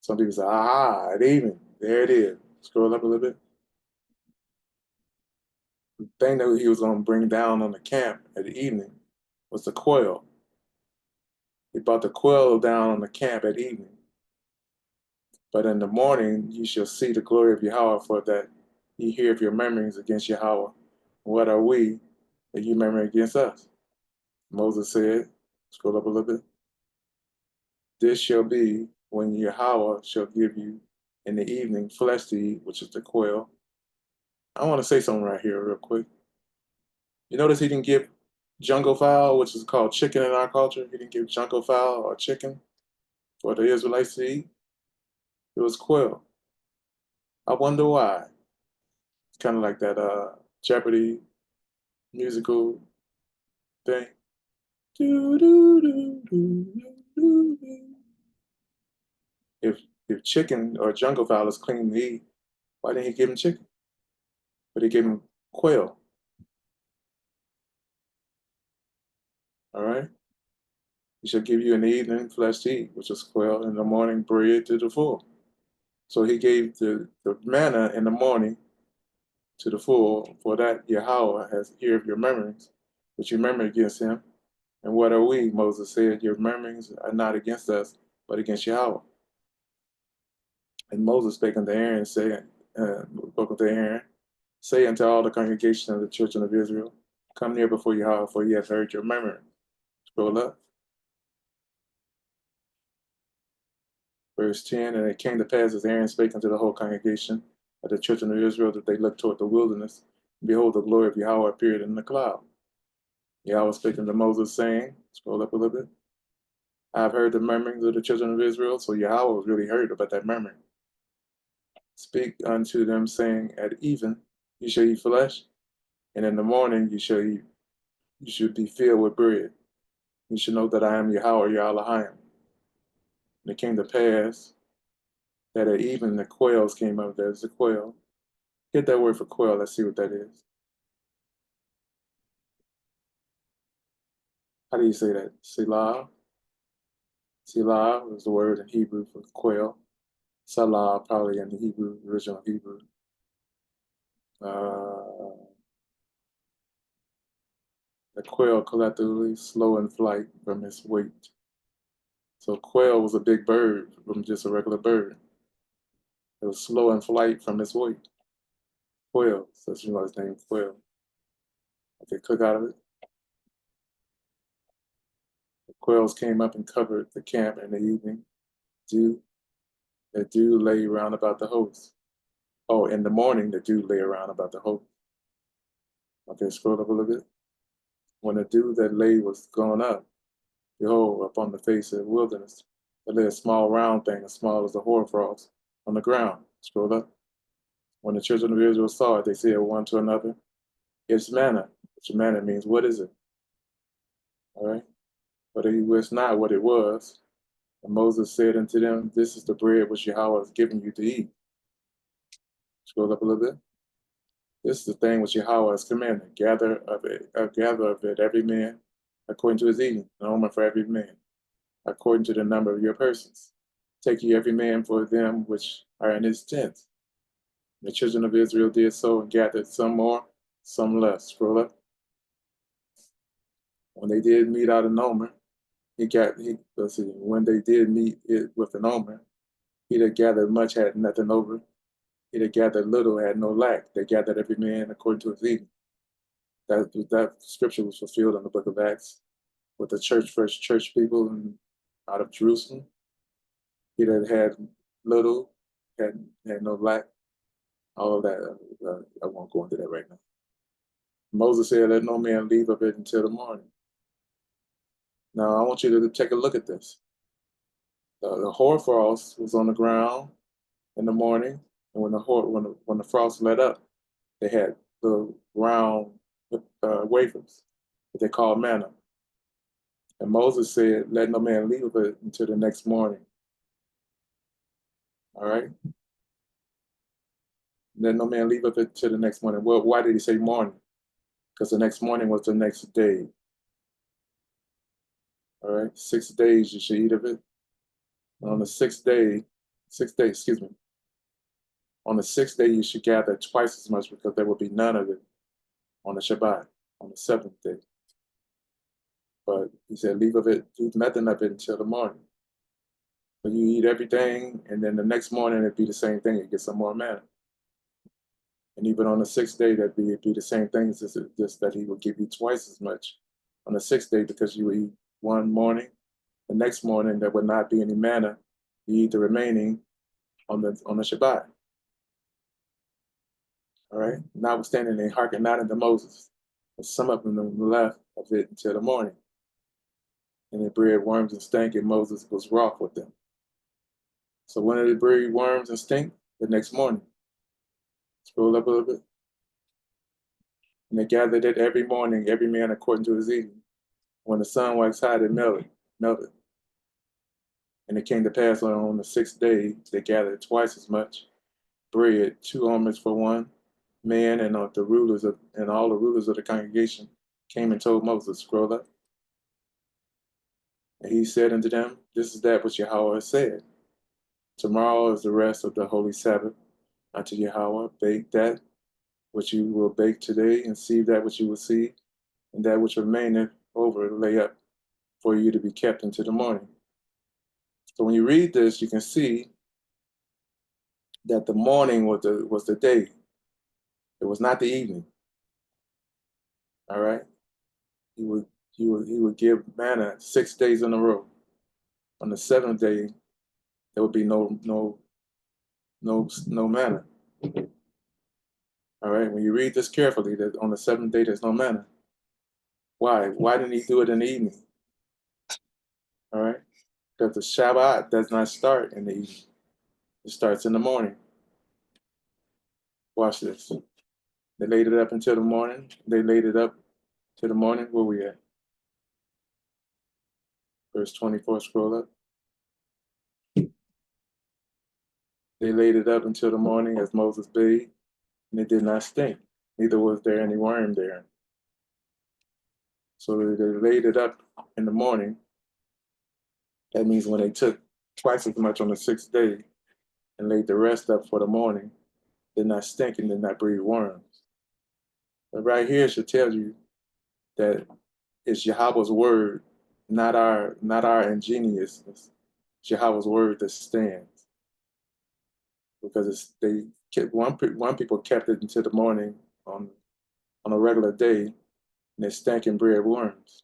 Speaker 1: Some people say, aha, at even. There it is. Scroll up a little bit. The thing that he was going to bring down on the camp at the evening was the quail. He brought the quail down on the camp at evening. But in the morning you shall see the glory of Yahweh, for that ye hear of your murmurings against Yahweh. What are we that you murmur against us? Moses said, scroll up a little bit. This shall be when Yahweh shall give you in the evening flesh to eat, which is the quail. I want to say something right here real quick. You notice he didn't give jungle fowl, which is called chicken in our culture. He didn't give jungle fowl or chicken for the Israelites to eat. It was quail. I wonder why. It's kind of like that Jeopardy musical thing. Do, do, do, do, do, do. If if chicken or jungle fowl is clean to eat, why didn't he give him chicken? But he gave him quail. All right. He shall give you in the evening flesh to eat, which is quail, in the morning bread to the full. So he gave the manna in the morning to the full, for that Yahweh has ear of your murmurings, which you murmur against him. And what are we? Moses said, your murmurings are not against us, but against Yahweh. And Moses spake unto Aaron, saying, spoke unto Aaron, say unto all the congregation of the children of Israel, come near before Yahweh, for he hath heard your murmuring. Scroll up. Verse 10, and it came to pass as Aaron spake unto the whole congregation of the children of Israel that they looked toward the wilderness. And behold, the glory of Yahweh appeared in the cloud. Yahweh spake unto Moses, saying, scroll up a little bit, I have heard the murmurings of the children of Israel. So Yahweh was really hurt about that murmuring. Speak unto them, saying, at even you shall eat flesh, and in the morning you should be filled with bread. You should know that I am Yahweh, your Elohim. And it came to pass that at even the quails came up. There's the quail. Get that word for quail. Let's see what that is. How do you say that? Selah. Selah is the word in Hebrew for quail. Salah, probably in the Hebrew, original Hebrew. The quail collectively slow in flight from its weight. So quail was a big bird from just a regular bird. It was slow in flight from its weight. Quail, so you know his name, Quail. Okay, click out of it. The quails came up and covered the camp in the evening. The dew lay round about the host. Oh, in the morning, the dew lay around about the host. Okay, scroll up a little bit. When the dew that lay was gone up, behold, upon the face of the wilderness, there lay a small round thing, as small as a hoarfrost, on the ground. Scroll up. When the children of Israel saw it, they said one to another, it's manna. Which manna means, what is it? All right. But he wist not what it was. And Moses said unto them, This is the bread which Yahweh has given you to eat. Scroll up a little bit. This is the thing which Yahweh has commanded. Gather of it every man according to his eating, an omer for every man, according to the number of your persons. Take ye every man for them which are in his tent. The children of Israel did so and gathered some more, some less. Scroll up. When they did meet out an omer, when they did meet it with an omer, he that gathered much had nothing over. He that gathered little had no lack. They gathered every man according to his eating. That scripture was fulfilled in the book of Acts with the first church people out of Jerusalem. He that had little had no lack. All of that, I won't go into that right now. Moses said, Let no man leave of it until the morning. Now, I want you to take a look at this. The hoarfrost was on the ground in the morning, and when the frost let up, they had the round wafers that they called manna. And Moses said, Let no man leave of it until the next morning. All right? Let no man leave of it till the next morning. Well, why did he say morning? Because the next morning was the next day. All right? 6 days you should eat of it. And on the excuse me. On the sixth day you should gather twice as much because there will be none of it on the Shabbat, on the seventh day. But he said, leave of it, do nothing of it until the morning. So you eat everything, and then the next morning it'd be the same thing. You get some more manna. And even on the sixth day, it'd be the same thing, just that he will give you twice as much on the sixth day because you eat one morning. The next morning there would not be any manna. You eat the remaining on the Shabbat. All right. Notwithstanding, they hearkened not unto Moses. But some of them left of it until the morning. And they bred worms and stank, and Moses was wroth with them. So when did they breed worms and stink? The next morning. Scroll up a little bit. And they gathered it every morning, every man according to his eating. When the sun waxed hot, it melted. And it came to pass on the sixth day, they gathered twice as much bread, 2 omers for one man, and all the rulers of the congregation came and told Moses, scroll up. And he said unto them, This is that which Yahweh has said. Tomorrow is the rest of the holy Sabbath unto Yahweh. Bake that which you will bake today, and sieve that which you will sieve, and that which remaineth over lay up for you to be kept until the morning. So when you read this, you can see that the morning was the day. It was not the evening. All right. He would give manna 6 days in a row. On the seventh day, there would be no manna. All right. When you read this carefully, that on the seventh day there's no manna. Why? Why didn't he do it in the evening? All right. Because the Shabbat does not start in the evening. It starts in the morning. Watch this. They laid it up until the morning. They laid it up till the morning. Where we at? Verse 24, scroll up. They laid it up until the morning as Moses bade, and it did not stink, neither was there any worm there. So they laid it up in the morning. That means when they took twice as much on the sixth day and laid the rest up for the morning, did not stink and did not breed worms. But right here should tell you that it's Yahweh's word, not our ingeniousness. It's Yahweh's word that stands. Because one people kept it until the morning on a regular day, and they stank and bred worms.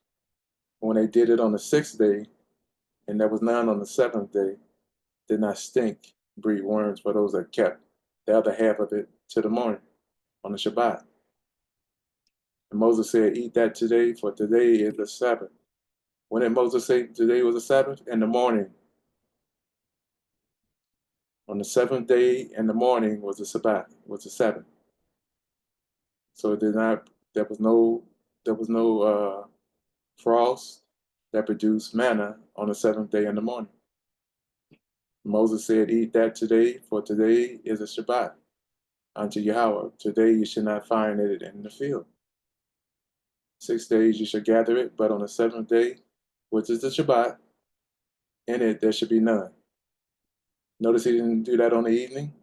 Speaker 1: When they did it on the sixth day, and there was none on the seventh day, did not stink, breed worms for those that kept the other half of it to the morning on the Shabbat. And Moses said, Eat that today, for today is the Sabbath. When did Moses say today was the Sabbath? In the morning. On the seventh day in the morning was the Sabbath, was the Sabbath. So there was no frost, that produced manna on the seventh day in the morning. Moses said, "Eat that today, for today is a Shabbat unto Yahweh. Today you should not find it in the field. 6 days you shall gather it, but on the seventh day, which is the Shabbat, in it there should be none." Notice he didn't do that on the evening.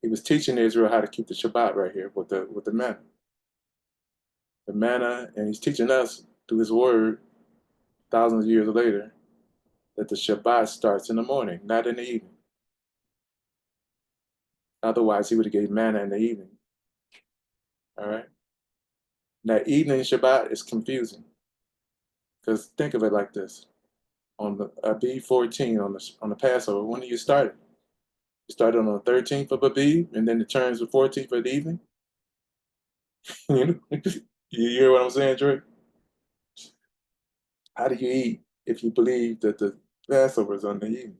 Speaker 1: He was teaching Israel how to keep the Shabbat right here with the manna. The manna, and he's teaching us through his word thousands of years later that the Shabbat starts in the morning, not in the evening. Otherwise, he would have gave manna in the evening. All right. Now, evening Shabbat is confusing because think of it like this: on the Abib 14 on the Passover, when do you start it? You start it on the 13th of Abib, and then it turns the 14th of the evening. you know, you hear what I'm saying, Drake? How do you eat if you believe that the Passover is on the evening?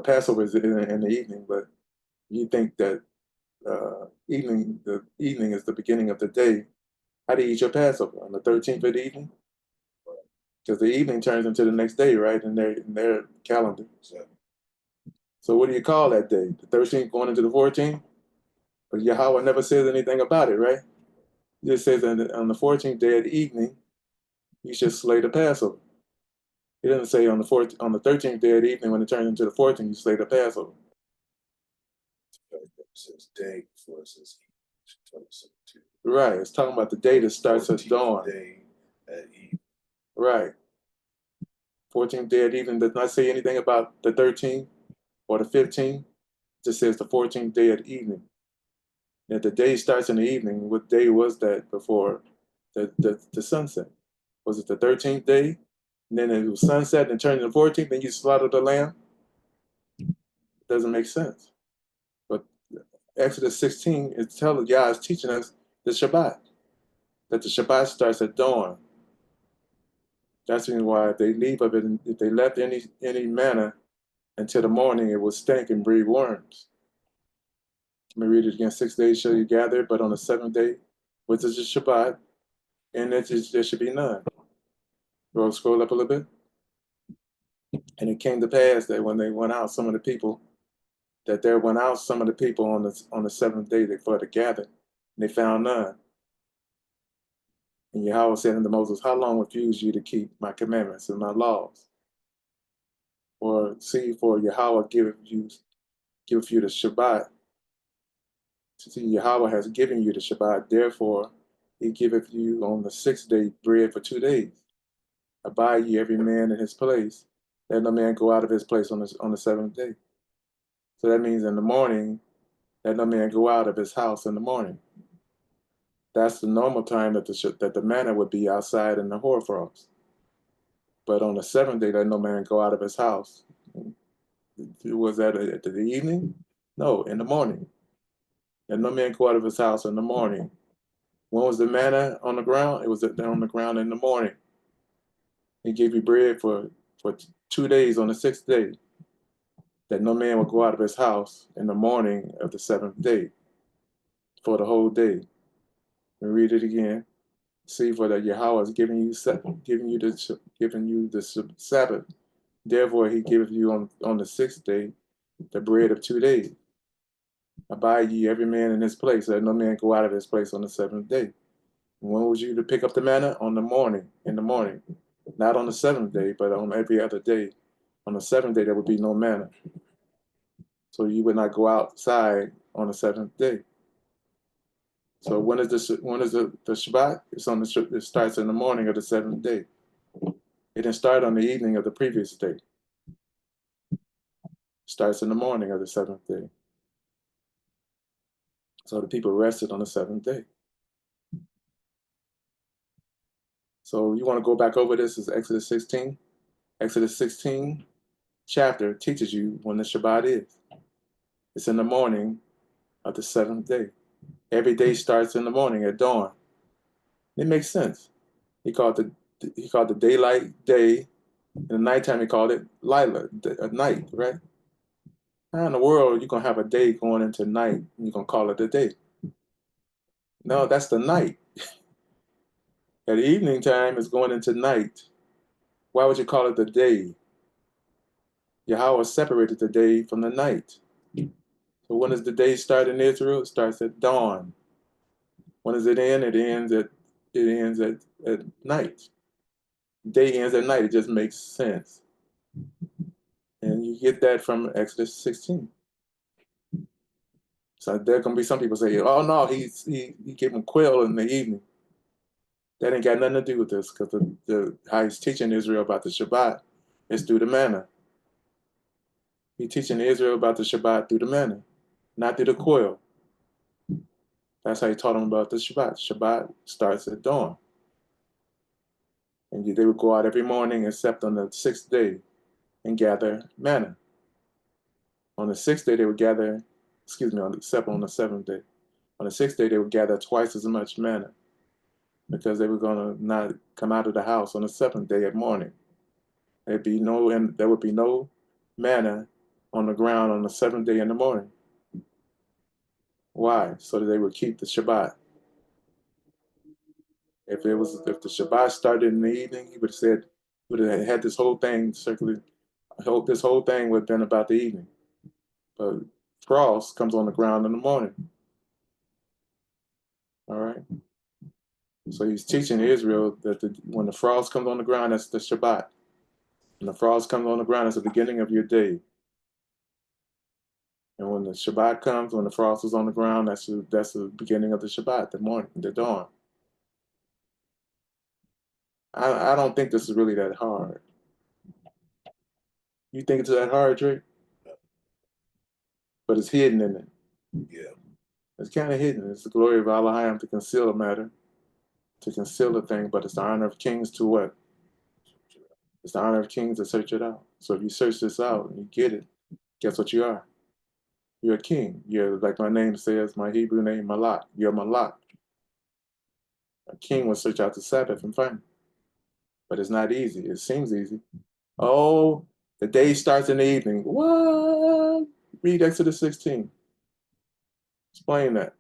Speaker 1: Passover is in the evening, but you think that the evening is the beginning of the day. How do you eat your Passover on the 13th of the evening? Because the evening turns into the next day, right? In their calendar. So what do you call that day? The 13th going into the 14th? But Yahweh never says anything about it, right? He just says that on the 14th day of the evening, you should slay the Passover. He doesn't say on the 13th day of the evening when it turns into the 14th, you slay the Passover.
Speaker 2: It says day before it says evening.
Speaker 1: Right. It's talking about the day that starts at dawn.
Speaker 2: Day at evening.
Speaker 1: Right. 14th day at evening does not say anything about the 13th or the 15th. It just says the 14th day at evening. And if the day starts in the evening, what day was that before the sunset? Was it the 13th day? And then it was sunset and turned to the 14th, then you slaughter the lamb? It doesn't make sense. But Exodus 16 is telling Yah is teaching us the Shabbat, that the Shabbat starts at dawn. That's why if they leave of it, if they left any manna until the morning, it would stink and breed worms. Let me read it again. 6 days shall you gather, but on the seventh day, which is the Shabbat, and there should be none. Scroll up a little bit. And it came to pass that when they went out, some of the people, that there went out some of the people on the seventh day for to gather, and they found none. And Yahweh said unto Moses, how long refuse you to keep my commandments and my laws? For see, for Yahweh giveth you the Shabbat. See, Yahweh has given you the Shabbat, therefore he giveth you on the sixth day bread for 2 days. Abide ye every man in his place. Let no man go out of his place on the seventh day. So that means in the morning, let no man go out of his house in the morning. That's the normal time that the manna would be outside in the hoarfrost. But on the seventh day, let no man go out of his house. Was that at the evening? No, in the morning. Let no man go out of his house in the morning. When was the manna on the ground? It was on the ground in the morning. He gave you bread for 2 days on the sixth day, that no man will go out of his house in the morning of the seventh day for the whole day. And read it again. See, for that Yahweh is giving you the Sabbath. Therefore, he giveth you on the sixth day the bread of 2 days. Abide ye every man in his place. Let no man go out of his place on the seventh day. And when was you to pick up the manna? In the morning. Not on the seventh day, but on every other day. On the seventh day, there would be no manna. So you would not go outside on the seventh day. So when is the Shabbat? It starts in the morning of the seventh day. It didn't start on the evening of the previous day. It starts in the morning of the seventh day. So the people rested on the seventh day. So you want to go back over this as Exodus 16? Exodus 16 chapter teaches you when the Shabbat is. It's in the morning of the seventh day. Every day starts in the morning at dawn. It makes sense. He called the daylight day, and the nighttime he called it Lila, night, right? How in the world are you gonna have a day going into night and you're gonna call it a day? No, that's the night. At evening time is going into night. Why would you call it the day? Yahweh separated the day from the night. So when does the day start in Israel? It starts at dawn. When does it end? It ends at night. Day ends at night. It just makes sense. And you get that from Exodus 16. So there gonna be some people say, "Oh no, he gave him quail in the evening." That ain't got nothing to do with this, because the how he's teaching Israel about the Shabbat is through the manna. He's teaching Israel about the Shabbat through the manna, not through the quail. That's how he taught them about the Shabbat. Shabbat starts at dawn, and they would go out every morning except on the sixth day and gather manna. On the sixth day they would gather, excuse me, except on the seventh day. On the sixth day they would gather twice as much manna, because they were going to not come out of the house on the seventh day at morning. There would be no manna on the ground on the seventh day in the morning. Why? So that they would keep the Shabbat. If the Shabbat started in the evening, he would have said, would have had this whole thing circulated. I hope this whole thing would have been about the evening. But frost comes on the ground in the morning. All right. So he's teaching Israel that when the frost comes on the ground, that's the Shabbat. When the frost comes on the ground, it's the beginning of your day. And when the Shabbat comes, when the frost is on the ground, that's the beginning of the Shabbat, the morning, the dawn. I don't think this is really that hard. You think it's that hard, Drake? But it's hidden in it.
Speaker 2: Yeah.
Speaker 1: It's kind of hidden. It's the glory of Elohim to conceal a matter, to conceal a thing, but it's the honor of kings to what? It's the honor of kings to search it out. So if you search this out and you get it, guess what you are? You're a king. You're, like my name says, my Hebrew name, Malak. You're Malak. A king will search out the Sabbath and find it. But it's not easy. It seems easy. Oh, the day starts in the evening. What? Read Exodus 16. Explain that.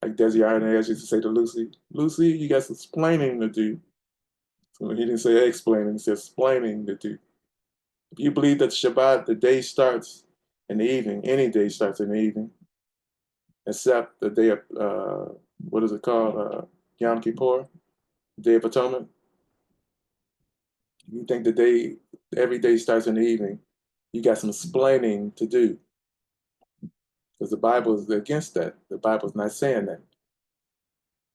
Speaker 1: Like Desi Arnaz used to say to Lucy, Lucy, you got some explaining to do. So he didn't say explaining, he said explaining to do. If you believe that Shabbat, the day starts in the evening, any day starts in the evening, except the day of, what is it called? Yom Kippur, Day of Atonement. You think every day starts in the evening, you got some explaining to do. Because the Bible is against that. The Bible is not saying that.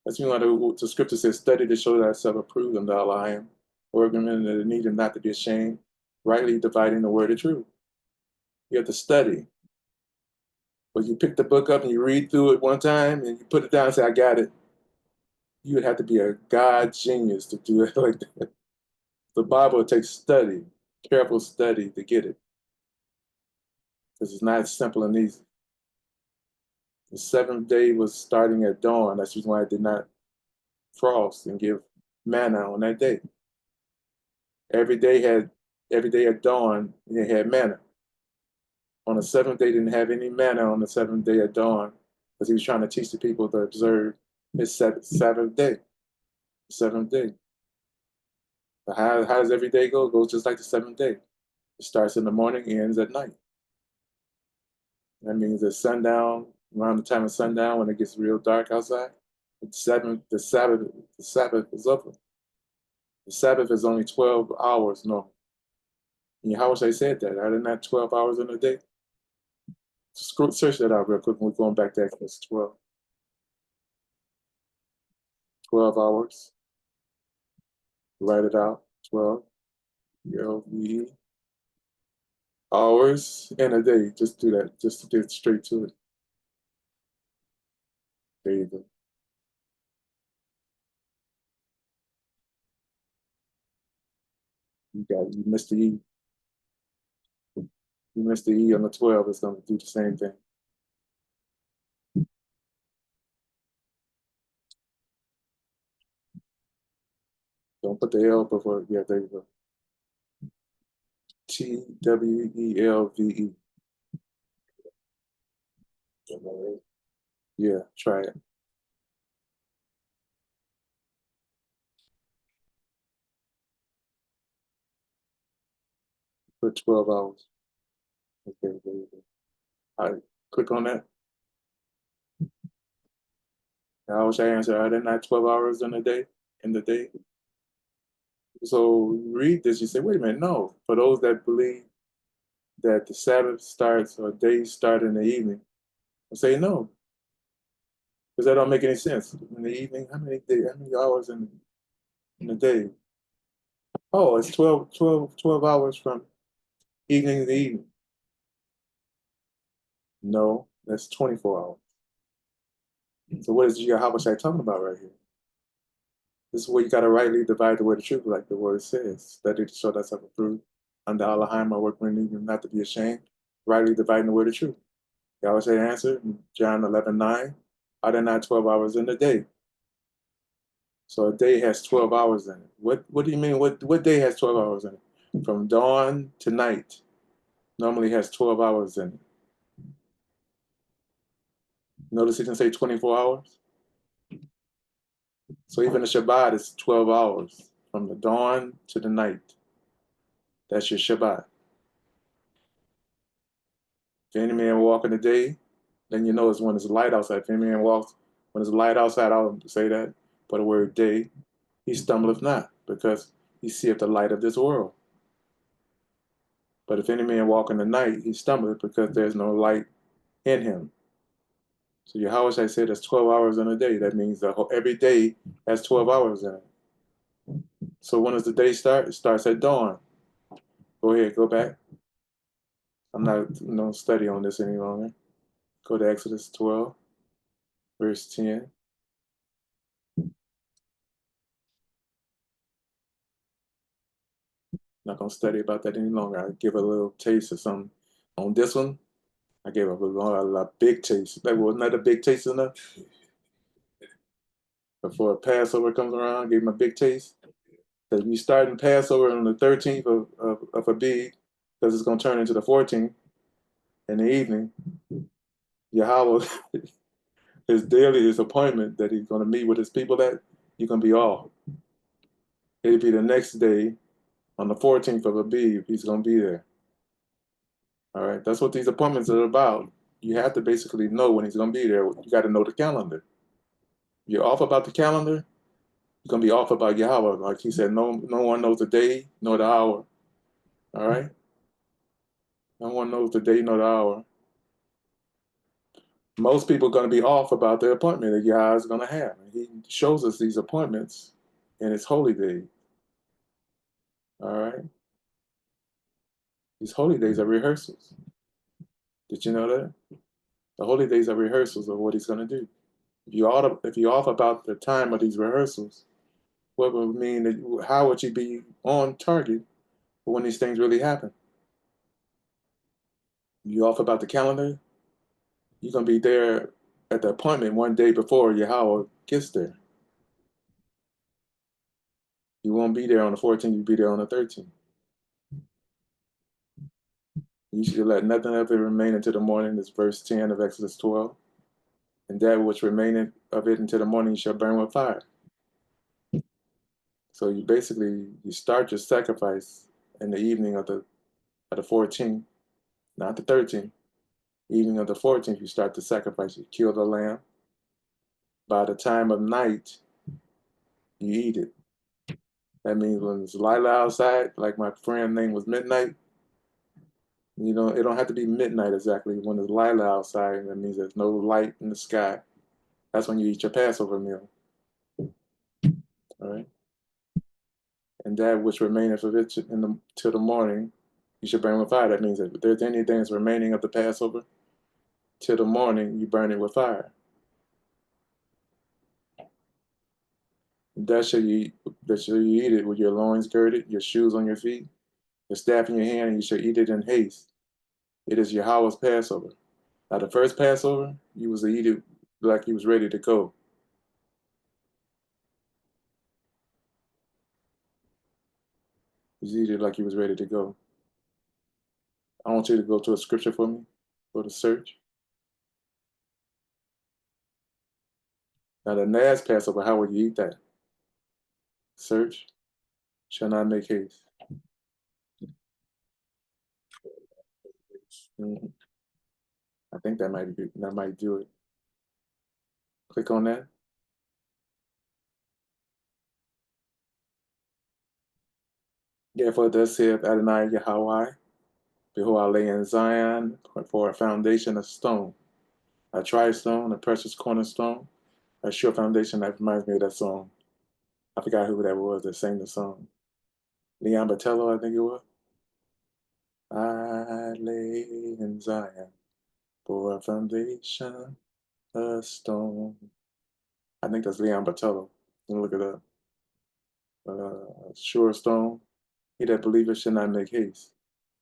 Speaker 1: That's why the scripture says, study to show thyself approved unto Elohim, workman that needed not to be ashamed, rightly dividing the word of truth. You have to study. But you pick the book up and you read through it one time and you put it down and say, I got it. You would have to be a God genius to do it like that. The Bible takes study, careful study to get it. Because it's not simple and easy. The seventh day was starting at dawn. That's the reason why I did not frost and give manna on that day. Every day had every day at dawn it had manna. On the seventh day didn't have any manna on the seventh day at dawn, because he was trying to teach the people to observe his Sabbath day. Seventh day. But how does every day go? It goes just like the seventh day. It starts in the morning, ends at night. That means at sundown, around the time of sundown when it gets real dark outside, the Sabbath is over. The Sabbath is only 12 hours, no. And how I said that? Are there not 12 hours in a day? Search that out real quick. We're going back to Exodus 12. 12 hours. Write it out. 12. LV hours in a day. Just do that. Just to get straight to it. There you go. You missed the E. You missed the E on the 12. It's going to do the same thing. Don't put the L before. Yeah, there you go. TWELVE. Yeah, try it. Put 12 hours. Okay, there you go. All right, click on that. I wish I answered, are there not 12 hours in a day? In the day? So you read this, you say, wait a minute, no. For those that believe that the Sabbath starts or days start in the evening, I say no, because that don't make any sense. In the evening, how many hours in the day? Oh, it's 12 hours from evening to evening. No, that's 24 hours. So what is Yahweh talking about right here? This is where you got to rightly divide the word of truth, like the word says. Study to show thyself approved. Under Allahim, my workman, even not to be ashamed. Rightly dividing the word of truth. Yahweh answered in John 11:9. Are there not 12 hours in the day? So a day has 12 hours in it. What do you mean? What day has 12 hours in it? From dawn to night normally has 12 hours in it. Notice he didn't say 24 hours. So even the Shabbat is 12 hours from the dawn to the night. That's your Shabbat. If any man walk in the day, then you know it's when it's light outside. If any man walks when it's light outside, I'll say that. But the word day, he stumbleth not, because he seeth the light of this world. But if any man walk in the night, he stumbleth, because there's no light in him. So Yahweh said there's 12 hours in a day. That means every day has 12 hours in it. So when does the day start? It starts at dawn. Go ahead, go back. I'm not no study on this any longer. Go to Exodus 12, verse 10. Not gonna study about that any longer. I give a little taste of something. On this one, I gave a big taste. That was not a big taste enough. Before Passover comes around, I gave him a big taste. Because we start in Passover on the 13th of Abib, because it's gonna turn into the 14th in the evening. Yahweh, his appointment that he's gonna meet with his people, that you're gonna be off. It'll be the next day on the 14th of Abib, he's gonna be there. All right, that's what these appointments are about. You have to basically know when he's going to be there. You got to know the calendar. You're off about the calendar, you're going to be off about Yahweh. Like he said, no one knows the day nor the hour. All right? No one knows the day nor the hour. Most people are going to be off about the appointment that Yah is going to have. He shows us these appointments in his holy days. All right? These holy days are rehearsals. Did you know that? The holy days are rehearsals of what he's going to do. If you're off about the time of these rehearsals, what would mean that how would you be on target for when these things really happen? You off about the calendar, you're gonna be there at the appointment one day before Yahweh gets there. You won't be there on the 14th, you'll be there on the 13th. You should let nothing of it remain until the morning. This verse 10 of Exodus 12. And that which remaineth of it until the morning you shall burn with fire. So you start your sacrifice in the evening of the 14th, not the 13th. Evening of the 14th, you start the sacrifice. You kill the lamb. By the time of night, you eat it. That means when it's light outside, like my friend name was Midnight, it don't have to be midnight exactly. When it's light outside, that means there's no light in the sky. That's when you eat your Passover meal. All right. And that which remaineth of it till the morning, you should burn with fire. That means that if there's anything that's remaining of the Passover till the morning, you burn it with fire. That shall you eat it with your loins girded, your shoes on your feet, your staff in your hand, and you shall eat it in haste. It is Yahweh's Passover. Now, the first Passover, you was to eat it like he was ready to go. You eat it like he was ready to go. I want you to go to a scripture for me. Go to search. Now, the last Passover, how would you eat that? Search. Shall not make haste. Mhm. I think that might do it. Click on that. Therefore, thus saith Adonai Yahweh, behold, I lay in Zion for a foundation of stone, a tried stone, a precious cornerstone, a sure foundation. That reminds me of that song. I forgot who that was that sang the song. Leon Botello, I think it was. I lay in Zion for a foundation of stone. I think that's Leon Botello. You can look it up. Sure stone. He that believeth should not make haste.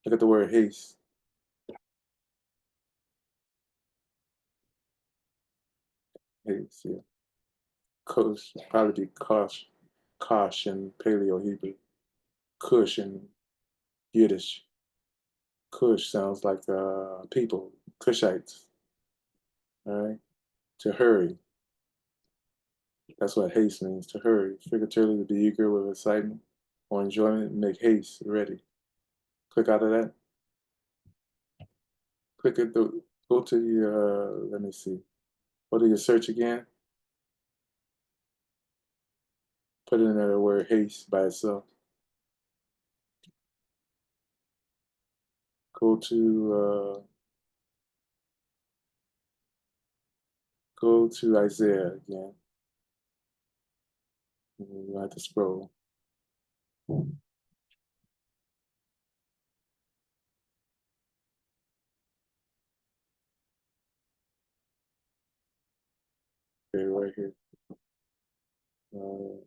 Speaker 1: Look at the word haste. Haste, yeah. Kush, probably be Kosh, Kosh in Paleo Hebrew. Kush in Yiddish. Kush sounds like people, Kushites, all right? To hurry. That's what haste means, to hurry. Figuratively, to be eager with excitement or enjoyment, make haste, ready. Click out of that. Click it, go to your, let me see. Go to your search again. Put in there the word haste by itself. Go to Isaiah again. You have to scroll. Okay, right here. Uh,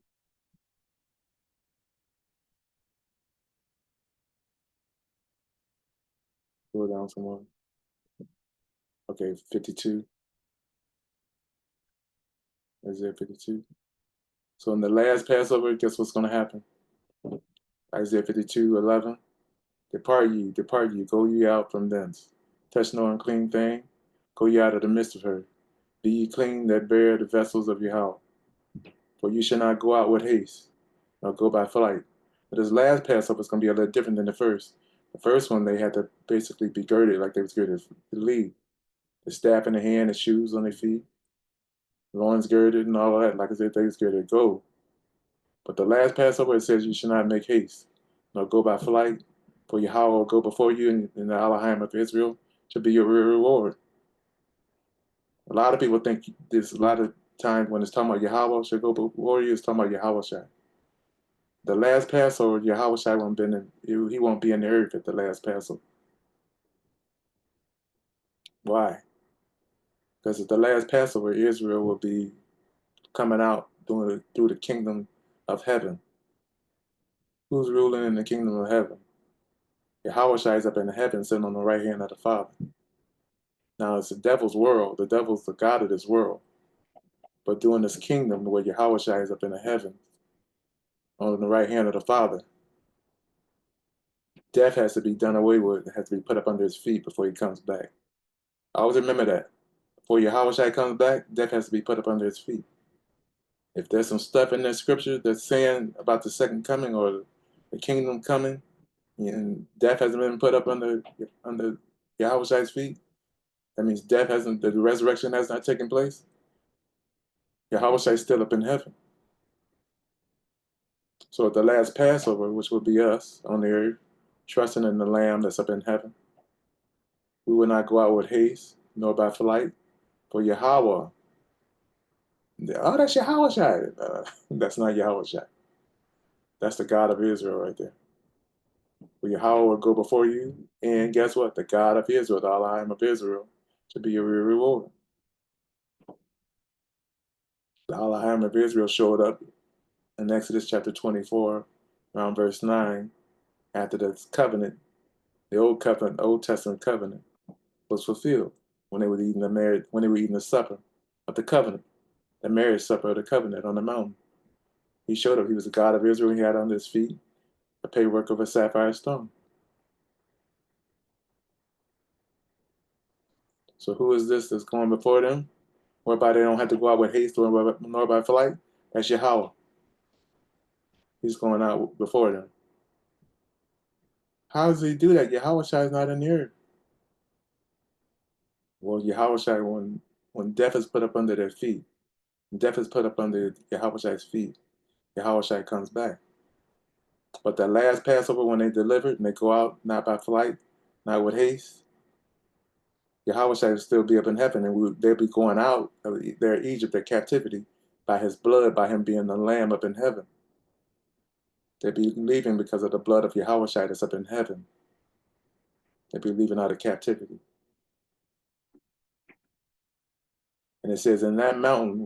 Speaker 1: go down some more. Okay, 52. Isaiah 52. So in the last Passover, guess what's going to happen? Isaiah 52:11. Depart ye, go ye out from thence. Touch no unclean thing, go ye out of the midst of her. Be ye clean that bear the vessels of your house. For you shall not go out with haste, nor go by flight. But this last Passover is going to be a little different than the first. The first one, they had to basically be girded like they was girded to leave. The staff in the hand, the shoes on their feet, loins girded, and all of that, like I said, they was girded to go. But the last Passover, it says you should not make haste, nor go by flight, for Yahweh will go before you in the Elohim of Israel to be your reward. A lot of people think there's a lot of times when it's talking about Yahweh should go before you, it's talking about Yahweh Shai. The last Passover, Yahweh Shai won't be he won't be in the earth at the last Passover. Why? Because at the last Passover, Israel will be coming out through the kingdom of heaven. Who's ruling in the kingdom of heaven? Yahweh Shai is up in heaven, sitting on the right hand of the Father. Now it's the devil's world. The devil's the God of this world. But during this kingdom where Yahweh Shai is up in the heaven, on the right hand of the Father, death has to be done away with. It has to be put up under his feet before he comes back. Always remember that. Before Yahweh Shai comes back, death has to be put up under his feet. If there's some stuff in that scripture that's saying about the second coming or the kingdom coming, and death hasn't been put up under Yahweh Shai's feet, that means the resurrection has not taken place. Yahweh Shai is still up in heaven. So at the last Passover, which will be us on the earth, trusting in the Lamb that's up in heaven, we will not go out with haste, nor by flight, for Yahweh. Oh, that's Yahweh Shai. That's not Yahweh Shai. That's the God of Israel right there. For Yahweh will go before you, and guess what? The God of Israel, the Elohim of Israel, to be your reward. The Elohim of Israel showed up in Exodus chapter 24, around verse 9, after the covenant, the Old Testament covenant was fulfilled when they were eating the supper of the covenant, the marriage supper of the covenant on the mountain. He showed up. He was the God of Israel. He had under his feet the paywork of a sapphire stone. So who is this that's going before them? Whereby they don't have to go out with haste nor by flight? That's Yahweh. He's going out before them. How does he do that? Yahweh Shai is not in the earth. Well, Yahushua, when death is put up under their feet, death is put up under Yahushua's feet, Yahushua comes back. But that last Passover, when they delivered and they go out, not by flight, not with haste, Yahushua will still be up in heaven, and they'll be going out of their Egypt, their captivity, by his blood, by him being the Lamb up in heaven. They'll be leaving because of the blood of Yahushua that's up in heaven. They'll be leaving out of captivity. And it says in that mountain,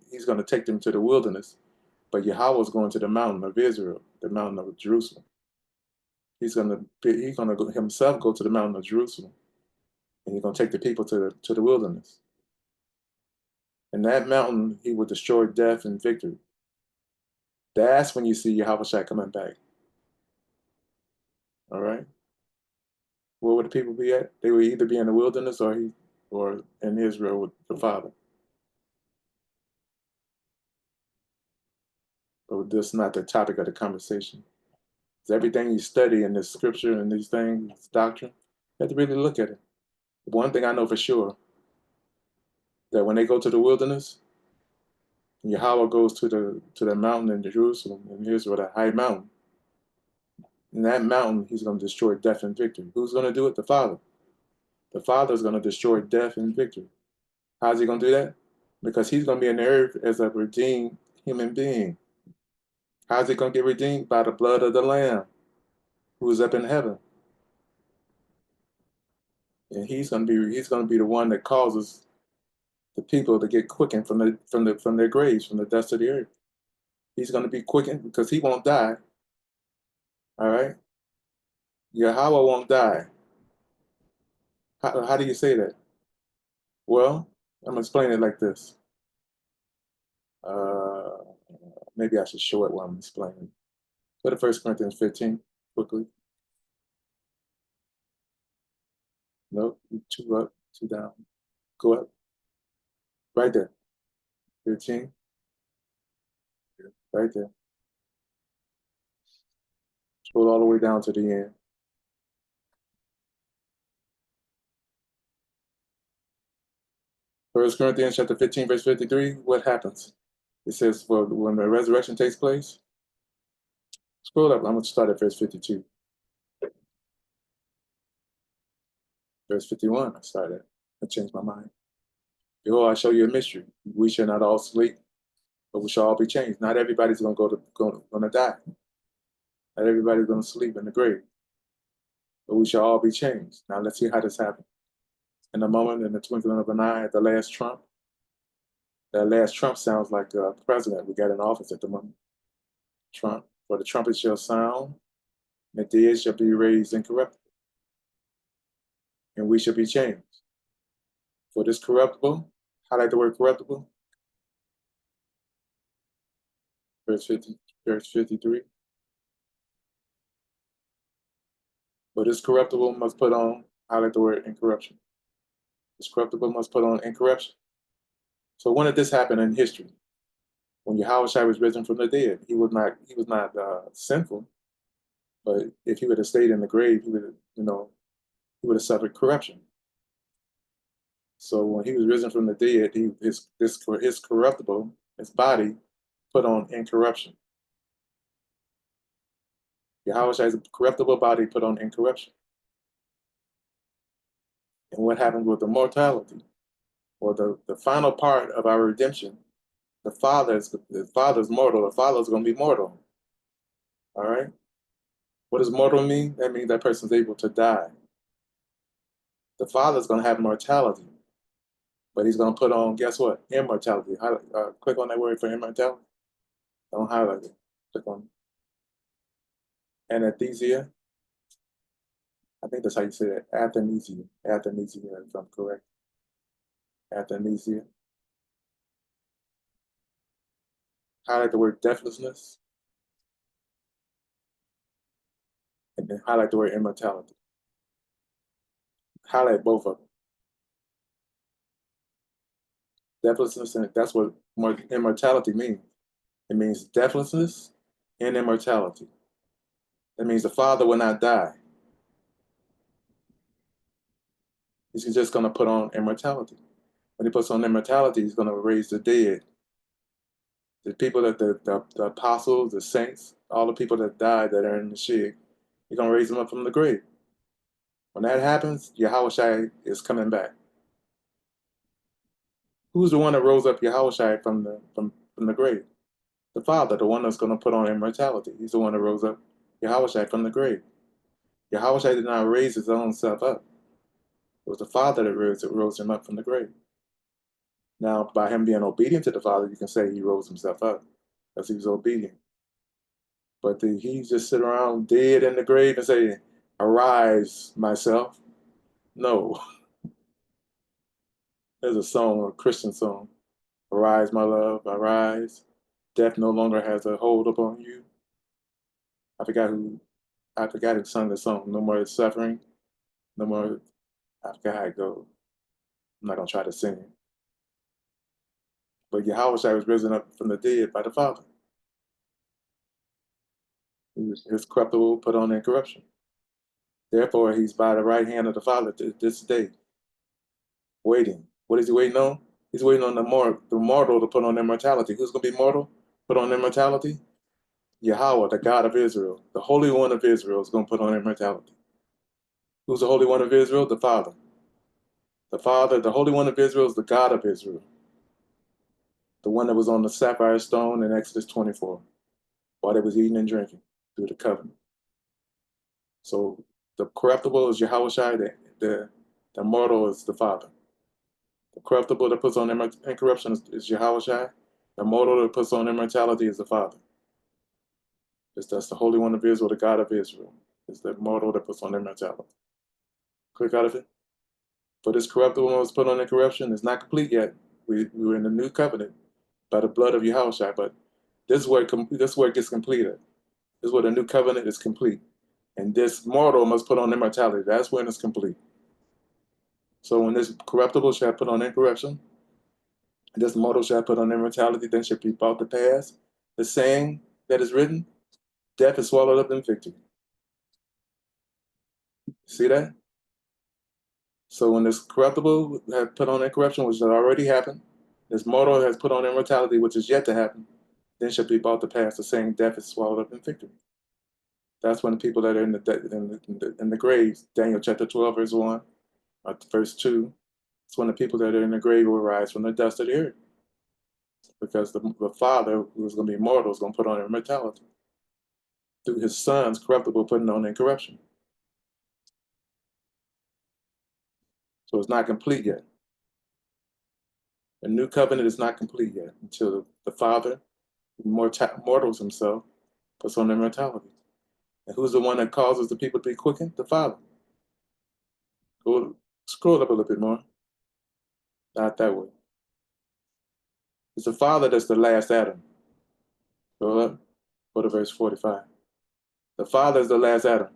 Speaker 1: he's going to take them to the wilderness, but Yahweh is going to the mountain of Israel, the mountain of Jerusalem. He's going to himself go to the mountain of Jerusalem, and he's going to take the people to the wilderness. And that mountain, he will destroy death and victory. That's when you see Yahweh coming back. All right. Where would the people be at? They would either be in the wilderness or in Israel with the Father. But this is not the topic of the conversation. It's everything you study in this scripture and these things, this doctrine, you have to really look at it. One thing I know for sure, that when they go to the wilderness, Yahweh goes to the mountain in Jerusalem, in Israel, that high mountain. In that mountain, he's going to destroy death and victory. Who's going to do it? The Father. The Father is going to destroy death and victory. How's he going to do that? Because he's going to be in the earth as a redeemed human being. How's he going to get redeemed? By the blood of the Lamb, who is up in heaven. And he's going to be the one that causes the people to get quickened from their graves, from the dust of the earth. He's going to be quickened because he won't die. All right? Yahweh won't die. How do you say that? Well, I'm going to explain it like this. Uh, Maybe I should show it while I'm explaining. Go to 1 Corinthians 15 quickly. Nope, two up, two down. Go up. Right there. 15. Right there. Scroll all the way down to the end. 1 Corinthians chapter 15, verse 53, what happens? It says, well, when the resurrection takes place, scroll up. I'm going to start at verse 52. Verse 51, I started. I changed my mind. Behold, I show you a mystery. We shall not all sleep, but we shall all be changed. Not everybody's going to die. Not everybody's going to sleep in the grave, but we shall all be changed. Now let's see how this happens. In a moment, in the twinkling of an eye, at the last trump, that last trump sounds like a president we got in office at the moment. Trump. For the trumpet shall sound, and the dead shall be raised incorruptible, and we shall be changed. For this corruptible, highlight the word corruptible, verse 50, verse 53. For this corruptible must put on, highlight the word incorruption. This corruptible must put on incorruption. So when did this happen in history? When Yahushua was risen from the dead, he was not sinful, but if he would have stayed in the grave, he would have suffered corruption. So when he was risen from the dead, his corruptible, his body, put on incorruption. Yahushua's corruptible body put on incorruption. And what happened with the mortality, or the final part of our redemption? The Father's mortal. The Father's going to be mortal. All right. What does mortal mean? That means that person's able to die. The Father's going to have mortality, but he's going to put on, guess what? Immortality. Click on that word for immortality. Don't highlight it. Click on anesthesia. I think that's how you say that. Athanasia. Athanasia, if I'm correct. Athanasia. Highlight the word deathlessness, and then highlight the word immortality. Highlight both of them. Deathlessness, and that's what immortality means. It means deathlessness and immortality. That means the Father will not die. He's just going to put on immortality. When he puts on immortality, he's going to raise the dead. The people that the apostles, the saints, all the people that died that are in the shed, he's going to raise them up from the grave. When that happens, Yahushua is coming back. Who's the one that rose up Yahushua from the grave? The Father, the one that's going to put on immortality. He's the one that rose up Yahushua from the grave. Yahushua did not raise his own self up. It was the Father that rose him up from the grave. Now, by him being obedient to the Father, you can say he rose himself up because he was obedient. But he just sit around dead in the grave and say, "Arise, myself." No, there's a song, a Christian song. Arise, my love, arise. Death no longer has a hold upon you. I forgot who I forgot who sung the song. No more suffering. No more. I forgot how it goes. I'm not gonna try to sing it. But Yahweh was risen up from the dead by the Father. His corruptible put on incorruption. Therefore, he's by the right hand of the Father to this day, waiting. What is he waiting on? He's waiting on the mortal to put on immortality. Who's going to be mortal? Put on immortality? Yahweh, the God of Israel. The Holy One of Israel is going to put on immortality. Who's the Holy One of Israel? The Father. The Father, the Holy One of Israel is the God of Israel. The one that was on the sapphire stone in Exodus 24 while they was eating and drinking through the covenant. So the corruptible is Yahweh Shai, the mortal is the Father. The corruptible that puts on incorruption is Yahweh Shai. The mortal that puts on immortality is the Father. That's the Holy One of Israel, the God of Israel. It's the mortal that puts on immortality. Click out of it. For this corruptible one was put on incorruption is not complete yet. We're in the new covenant by the blood of Yahweh Shai, but this is where it gets completed. This is where the new covenant is complete. And this mortal must put on immortality. That's when it's complete. So when this corruptible shall put on incorruption, this mortal shall put on immortality, then shall be brought to pass the saying that is written, death is swallowed up in victory. See that? So when this corruptible has put on incorruption, which has already happened, this mortal has put on immortality, which is yet to happen, then shall be brought to pass the saying, death is swallowed up in victory. That's when the people that are in the graves, Daniel chapter 12, verse 1, or verse 2, it's when the people that are in the grave will rise from the dust of the earth. Because the Father, who is going to be immortal, is going to put on immortality through his Son's corruptible putting on incorruption. So it's not complete yet. The new covenant is not complete yet until the Father, who mortals himself, puts on immortality. And who's the one that causes the people to be quickened? The Father. Go scroll up a little bit more. Not that way. It's the Father that's the last Adam. Go up. Go to verse 45. The Father is the last Adam.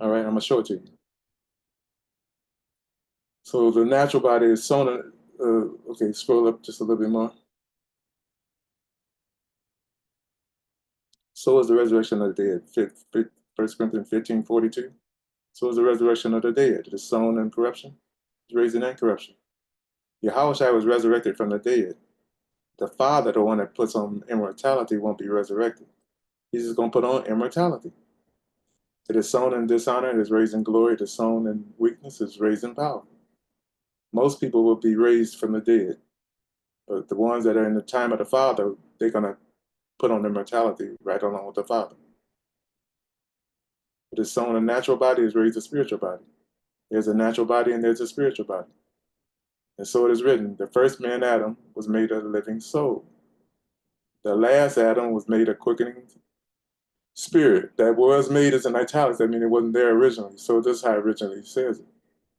Speaker 1: All right, I'm going to show it to you. So the natural body is sown. Okay, scroll up just a little bit more. So is the resurrection of the dead. 1 Corinthians 15:42. So is the resurrection of the dead. It is sown in corruption, it's raised in incorruption. Yahushua was resurrected from the dead. The Father, the one that puts on immortality, won't be resurrected. He's just going to put on immortality. It is sown in dishonor, it is raised in glory, it is sown in weakness, it is raised in power. Most people will be raised from the dead, but the ones that are in the time of the Father, they're going to put on immortality right along with the Father. It is sown a natural body, is raised a spiritual body. There's a natural body and there's a spiritual body. And so it is written, the first man, Adam, was made a living soul. The last Adam was made a quickening spirit. That was made as in italics. That means it wasn't there originally. So this is how it originally says it.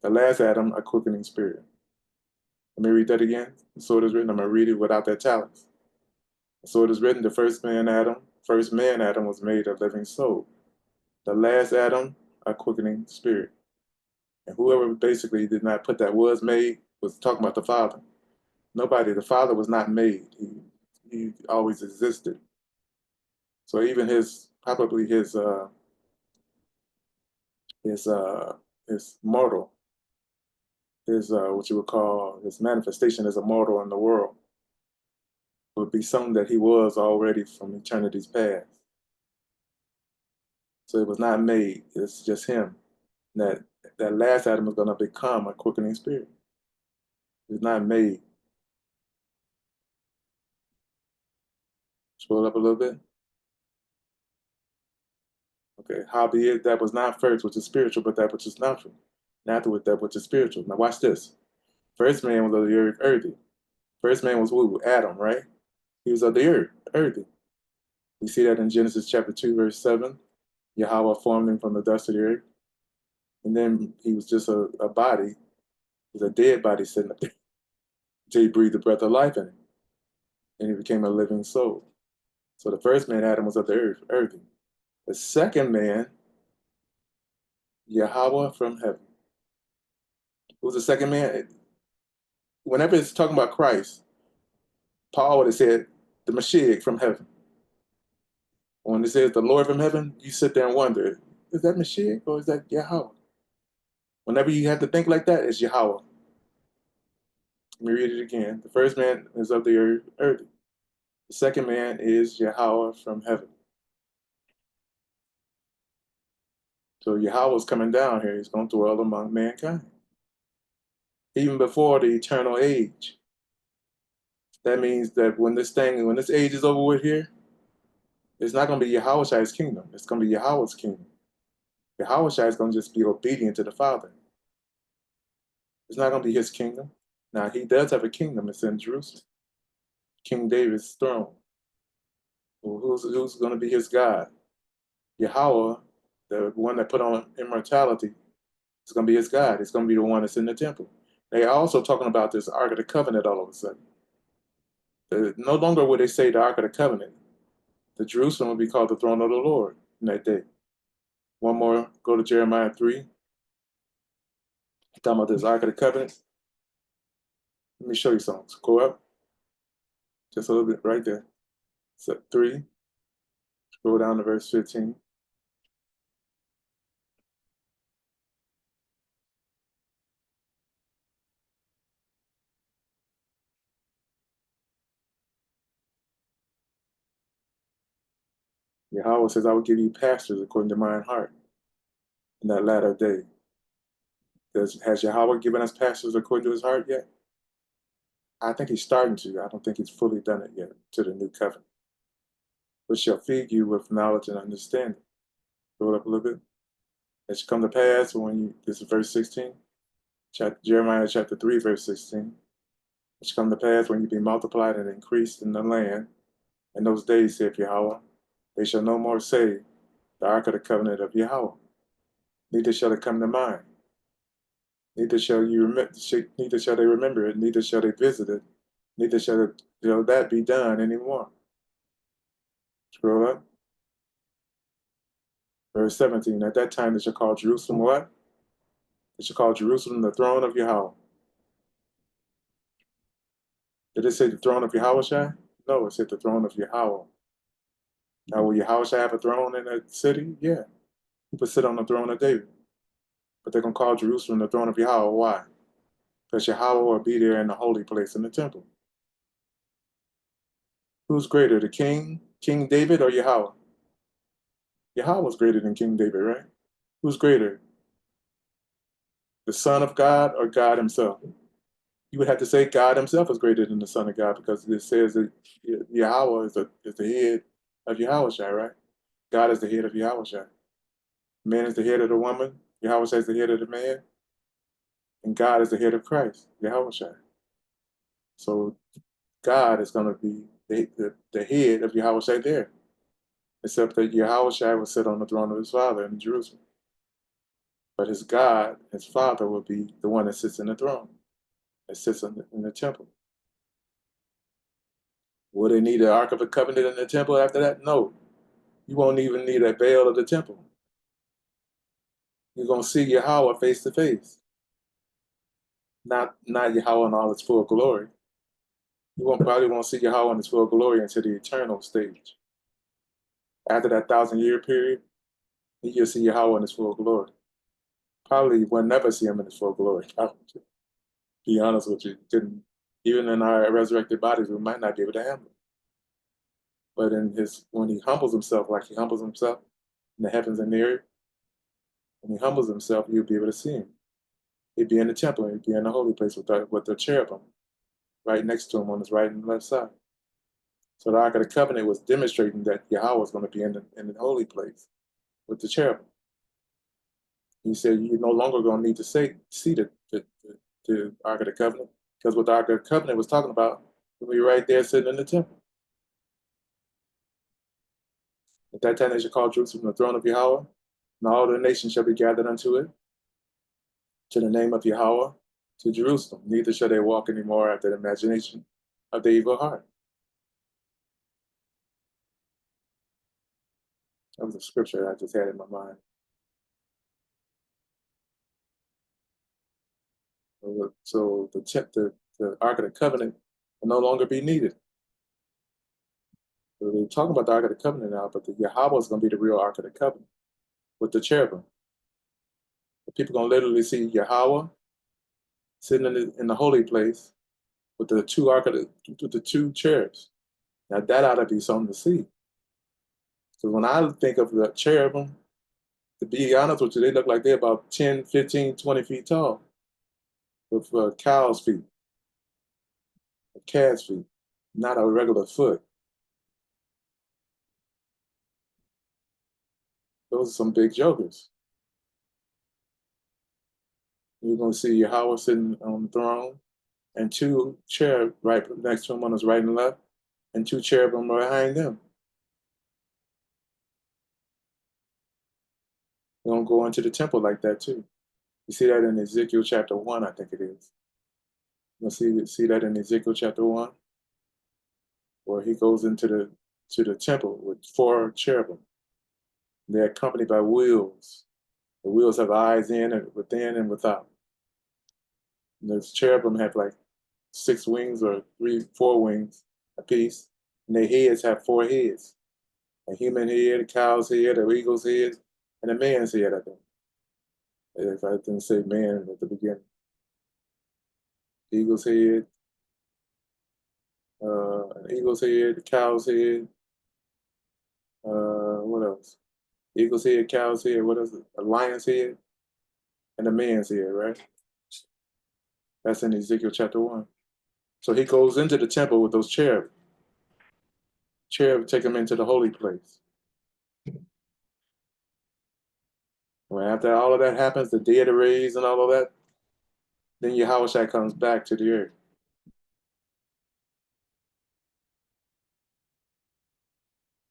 Speaker 1: The last Adam, a quickening spirit. Let me read that again. So it is written. I'm going to read it without the italics. So it is written, the first man, Adam was made a living soul. The last Adam, a quickening spirit. And whoever basically did not put that was made was talking about the Father. Nobody, the Father was not made. He always existed. So even probably his mortal, his what you would call his manifestation as a mortal in the world would be something that he was already from eternity's past. So it was not made. It's just him. That that last Adam is going to become a quickening spirit. It's not made. Scroll up a little bit. Okay. Howbeit that was not first which is spiritual, but that which is natural. And afterward that which is spiritual. Now watch this. First man was of the earth, earthy. First man was who? Adam, right? He was of the earth, earthy. We see that in Genesis chapter 2, verse 7. Yahweh formed him from the dust of the earth. And then he was just a body. He was a dead body sitting up there until he breathed the breath of life in him. And he became a living soul. So the first man, Adam, was of the earth, earthy. The second man, Yahweh from heaven. Who's the second man? Whenever it's talking about Christ, Paul would have said the Mashiach from heaven. When it says the Lord from heaven, you sit there and wonder, is that Mashiach or is that Yahweh? Whenever you have to think like that, it's Yahweh. Let me read it again. The first man is of the earth. The second man is Yahweh from heaven. So Yahweh is coming down here. He's going to dwell among mankind. Even before the eternal age. That means that when this age is over with here, it's not going to be Yahweh's kingdom. It's going to be Yahweh's kingdom. Yahweh is going to just be obedient to the Father. It's not going to be his kingdom. Now, he does have a kingdom. It's in Jerusalem. King David's throne. Well, who's going to be his God? Yahweh, the one that put on immortality, is going to be his God. It's going to be the one that's in the temple. They are also talking about this Ark of the Covenant all of a sudden. No longer would they say the Ark of the Covenant. The Jerusalem will be called the throne of the Lord in that day. One more, go to Jeremiah 3. Talking about this Ark of the Covenant. Let me show you something. So go up just a little bit right there. So 3, scroll down to verse 15. Yahweh says, I will give you pastors according to mine heart in that latter day. Has Yahweh given us pastors according to his heart yet? I think he's starting to. I don't think he's fully done it yet to the new covenant. Which shall feed you with knowledge and understanding. Go it up a little bit. It shall come to pass when you, this is verse 16, Jeremiah chapter 3, verse 16. It shall come to pass when you be multiplied and increased in the land. In those days, saith Yahweh, they shall no more say, the ark of the covenant of Yahweh. Neither shall it come to mind. Neither shall they remember it, neither shall they visit it, neither shall that be done anymore. Scroll up. Verse 17. At that time they shall call Jerusalem what? They shall call Jerusalem the throne of Yahweh. Did it say the throne of Yahweh? No, it said the throne of Yahweh. Now, will Yahweh have a throne in that city? Yeah. He would sit on the throne of David. But they're going to call Jerusalem the throne of Yahweh. Why? Because Yahweh will be there in the holy place in the temple. Who's greater, the king, King David, or Yahweh? Yahweh was greater than King David, right? Who's greater, the Son of God or God himself? You would have to say God himself is greater than the Son of God because it says that Yahweh is the head of Yahweh, right? God is the head of Yahweh. Man is the head of the woman. Yahweh is the head of the man. And God is the head of Christ, Yahweh. So God is going to be the head of Yahweh there. Except that Yahweh will sit on the throne of his father in Jerusalem. But his God, his father, will be the one that sits in the throne, that sits in the temple. Will they need the Ark of the Covenant in the temple after that? No. You won't even need a veil of the temple. You're going to see Yahweh face to face. Not Yahweh in all its full glory. You probably won't see Yahweh in its full glory until the eternal stage. After that 1,000-year period, you'll see Yahweh in his full glory. Probably will never see him in his full glory. Probably. Be honest with you, didn't even in our resurrected bodies, we might not be able to handle it. But in his when he humbles himself, like he humbles himself in the heavens and the earth, when he humbles himself, you'll be able to see him. He'd be in the temple, he'd be in the holy place with the cherubim right next to him on his right and left side. So the Ark of the Covenant was demonstrating that Yahweh was going to be in the holy place with the cherubim. He said, you're no longer going to need to see the Ark of the Covenant, because what the Ark of the Covenant was talking about will be right there sitting in the temple. At that time, they shall call Jerusalem the throne of Yahweh, and all the nations shall be gathered unto it, to the name of Yahweh, to Jerusalem. Neither shall they walk any more after the imagination of the evil heart. That was a scripture I just had in my mind. So the Ark of the Covenant will no longer be needed. So they're talking about the Ark of the Covenant now, but the Yahweh is going to be the real Ark of the Covenant with the cherubim. The people are going to literally see Yahweh sitting in the holy place with the two cherubs. Now that ought to be something to see. So when I think of the cherubim, to be honest with you, they look like they're about 10, 15, 20 feet tall with cow's feet, cat's feet, not a regular foot. Those are some big jokers. You're going to see Yahweh sitting on the throne and two cherubs right next to him on his right and left, and two cherubim behind them. They're going to go into the temple like that too. You see that in Ezekiel chapter 1, I think it is. You'll see that in Ezekiel chapter 1, where he goes into the temple with four cherubim. They're accompanied by wheels. The wheels have eyes in and within and without. And those cherubim have like 6 wings or 4 wings apiece, and their heads have 4 heads: a human head, a cow's head, an eagle's head, and a man's head. I think, if I didn't say man at the beginning, eagle's head, an eagle's head, a cow's head. What else? Eagle's head, cow's head. What is it? A lion's head and a man's head, right? That's in Ezekiel chapter 1. So he goes into the temple with those cherubs. Cherub take him into the holy place. When after all of that happens, the dead are raised and all of that, then Yahushua comes back to the earth.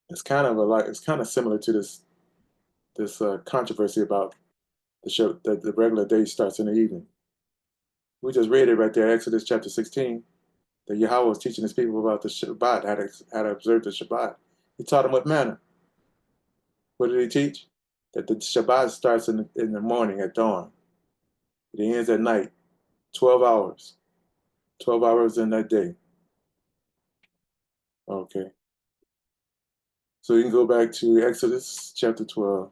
Speaker 1: It's kind of similar to this controversy about the show that the regular day starts in the evening. We just read it right there, Exodus chapter 16, that Yahweh was teaching his people about the Shabbat, how to observe the Shabbat. He taught them with manna. What did he teach? That the Shabbat starts in the morning at dawn. It ends at night, 12 hours. 12 hours in that day. Okay. So you can go back to Exodus chapter 12.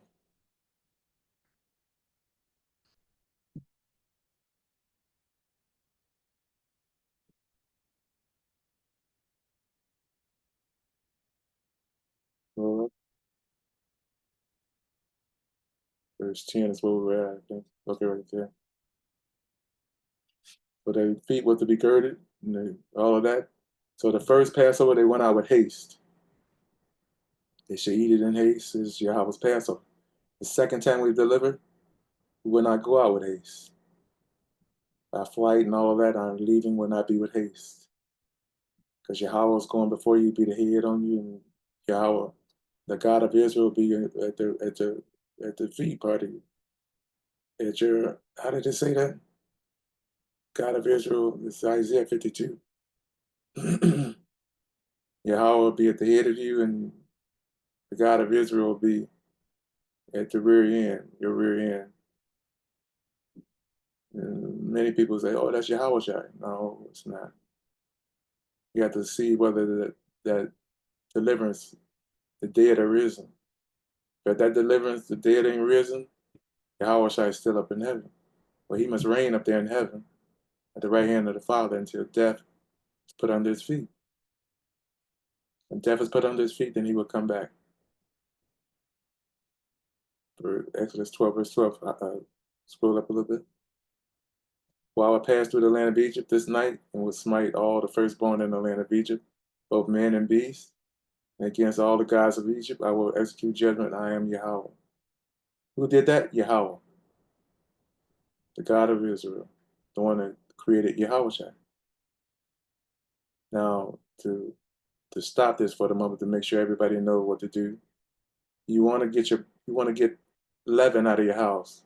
Speaker 1: Well, verse 10 is where we're at, I think. Okay, right there. So their feet were to be girded, and all of that. So the first Passover, they went out with haste. They should eat it in haste. This is Yahweh's Passover. The second time we delivered, we will not go out with haste. Our flight and all of that, our leaving will not be with haste. Because Yahweh is going before you, be the head on you, and Yahweh, the God of Israel, will be at the feet part of you. At your, how did it say that? God of Israel, it's Isaiah 52. Yahweh will be at the head of you, and the God of Israel will be at the rear end, your rear end. And many people say, oh, that's Yahweh Shai. No, it's not. You have to see whether that deliverance, the dead are risen. But that deliverance, the dead ain't risen, Yahweh Shai is still up in heaven. But he must reign up there in heaven. at the right hand of the Father until death is put under his feet. When death is put under his feet, then he will come back. For Exodus 12, verse 12. Scroll up a little bit. While I pass through the land of Egypt this night, and will smite all the firstborn in the land of Egypt, both men and beasts, and against all the gods of Egypt, I will execute judgment. I am Yahweh. Who did that? Yahweh, the God of Israel, the one that created Yahweh. Now, to stop this for the moment, to make sure everybody knows what to do, you want to get leaven out of your house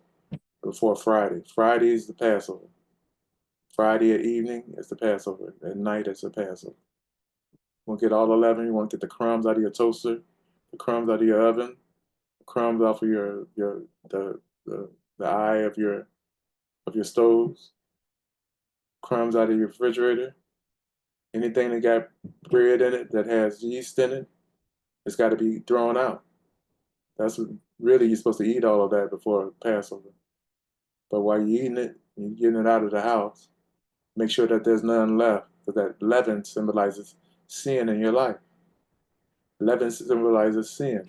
Speaker 1: before Friday. Friday is the Passover. Friday at evening is the Passover. At night is the Passover. You want to get all the leaven. You want to get the crumbs out of your toaster, the crumbs out of your oven, the crumbs off of the eye of your stoves, crumbs out of your refrigerator. Anything that got bread in it that has yeast in it, it's got to be thrown out. That's what, really, you're supposed to eat all of that before Passover. But while you're eating it, you're getting it out of the house. Make sure that there's none left, because that leaven symbolizes sin in your life. Leaven symbolizes sin.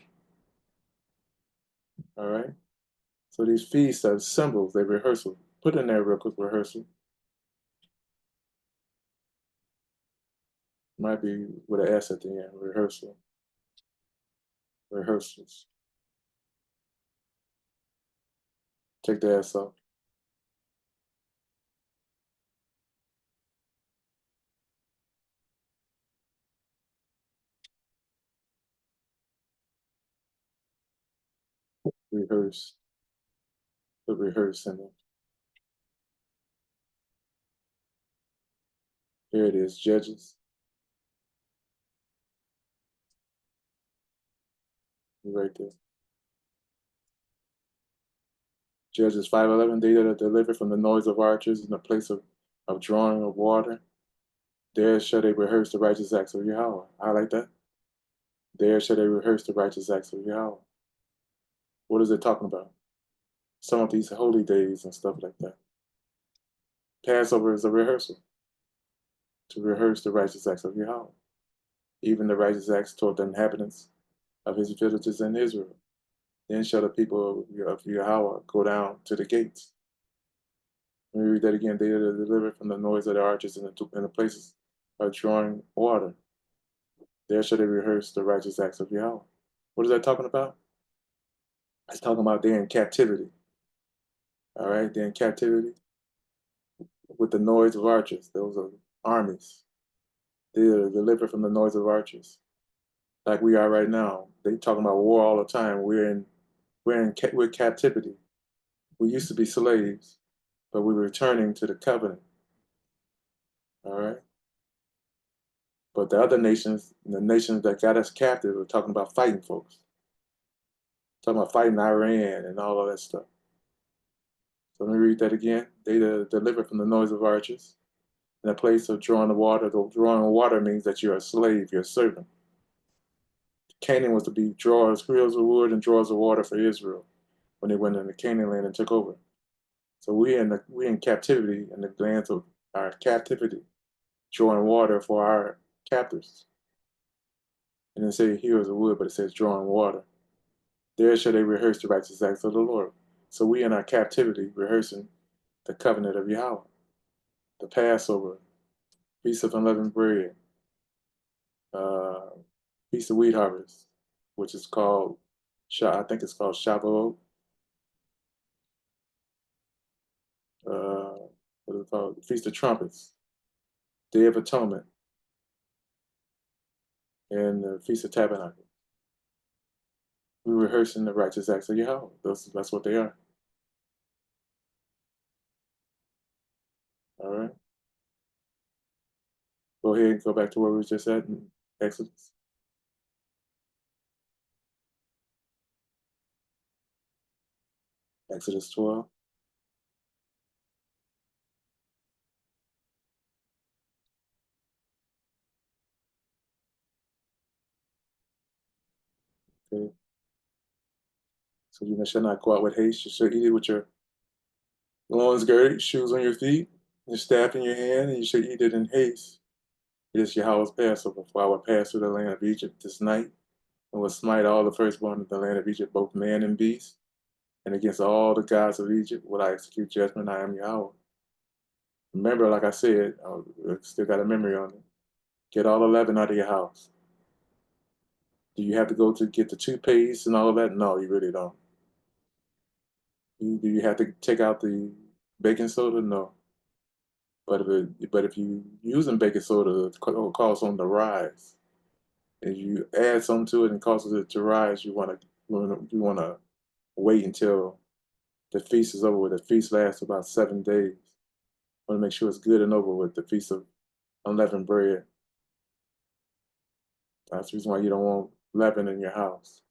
Speaker 1: All right. So these feasts are symbols. They rehearsal. Put in there real quick. Rehearsal might be with an S at the end. Rehearsal. Rehearsals. Take the S off. Rehearse. Put rehearse in it. Here it is. Judges. Right there. Judges 5:11. They that are delivered from the noise of archers in the place of drawing of water. There shall they rehearse the righteous acts of Yahweh. I like that. There shall they rehearse the righteous acts of Yahweh. What is it talking about? Some of these holy days and stuff like that. Passover is a rehearsal to rehearse the righteous acts of Yahweh, even the righteous acts toward the inhabitants of his villages in Israel. Then shall the people of Yahweh go down to the gates. Let me read that again. They are delivered from the noise of the archers in the places of drawing water. There shall they rehearse the righteous acts of Yahweh. What is that talking about? It's talking about they're in captivity. All right, they're in captivity with the noise of archers. Those are armies. They are delivered from the noise of archers, like we are right now. They talking about war all the time. We're captivity. We used to be slaves, but we're returning to the covenant. All right. But the other nations, the nations that got us captive, are talking about fighting folks. Talking about fighting Iran and all of that stuff. So let me read that again. They are delivered from the noise of archers in a place of drawing the water. The drawing water means that you're a slave, you're a servant. Canaan was to be drawers, wheels of wood and drawers of water for Israel when they went into Canaan land and took over. So we in captivity in the lands of our captivity, drawing water for our captors. And it say heroes of wood, but it says drawing water. There shall they rehearse the righteous acts of the Lord. So we in our captivity rehearsing the covenant of Yahweh, the Passover, Feast of Unleavened Bread, uh, Feast of Wheat Harvest, which is called, I think it's called Shavuot. What is it called? Feast of Trumpets, Day of Atonement, and the Feast of Tabernacles. We're rehearsing the righteous acts of Yahweh. That's what they are. All right. Go ahead and go back to where we were just at in Exodus. Exodus 12. Okay. So you shall not go out with haste. You shall eat it with your loins girded, shoes on your feet. your staff in your hand, and you should eat it in haste. It is Yahweh's Passover, for I will pass through the land of Egypt this night, and will smite all the firstborn of the land of Egypt, both man and beast, and against all the gods of Egypt will I execute judgment. I am Yahweh. Remember, like I said, I still got a memory on it. Get all 11 out of your house. Do you have to go to get the toothpaste and all of that? No, you really don't. Do you have to take out the baking soda? No. But if you using baking soda, it'll cause something to rise. If you add something to it and causes it to rise, you want to wait until the feast is over with. The feast lasts about 7 days. Want to make sure it's good and over with. The feast of unleavened bread. That's the reason why you don't want leaven in your house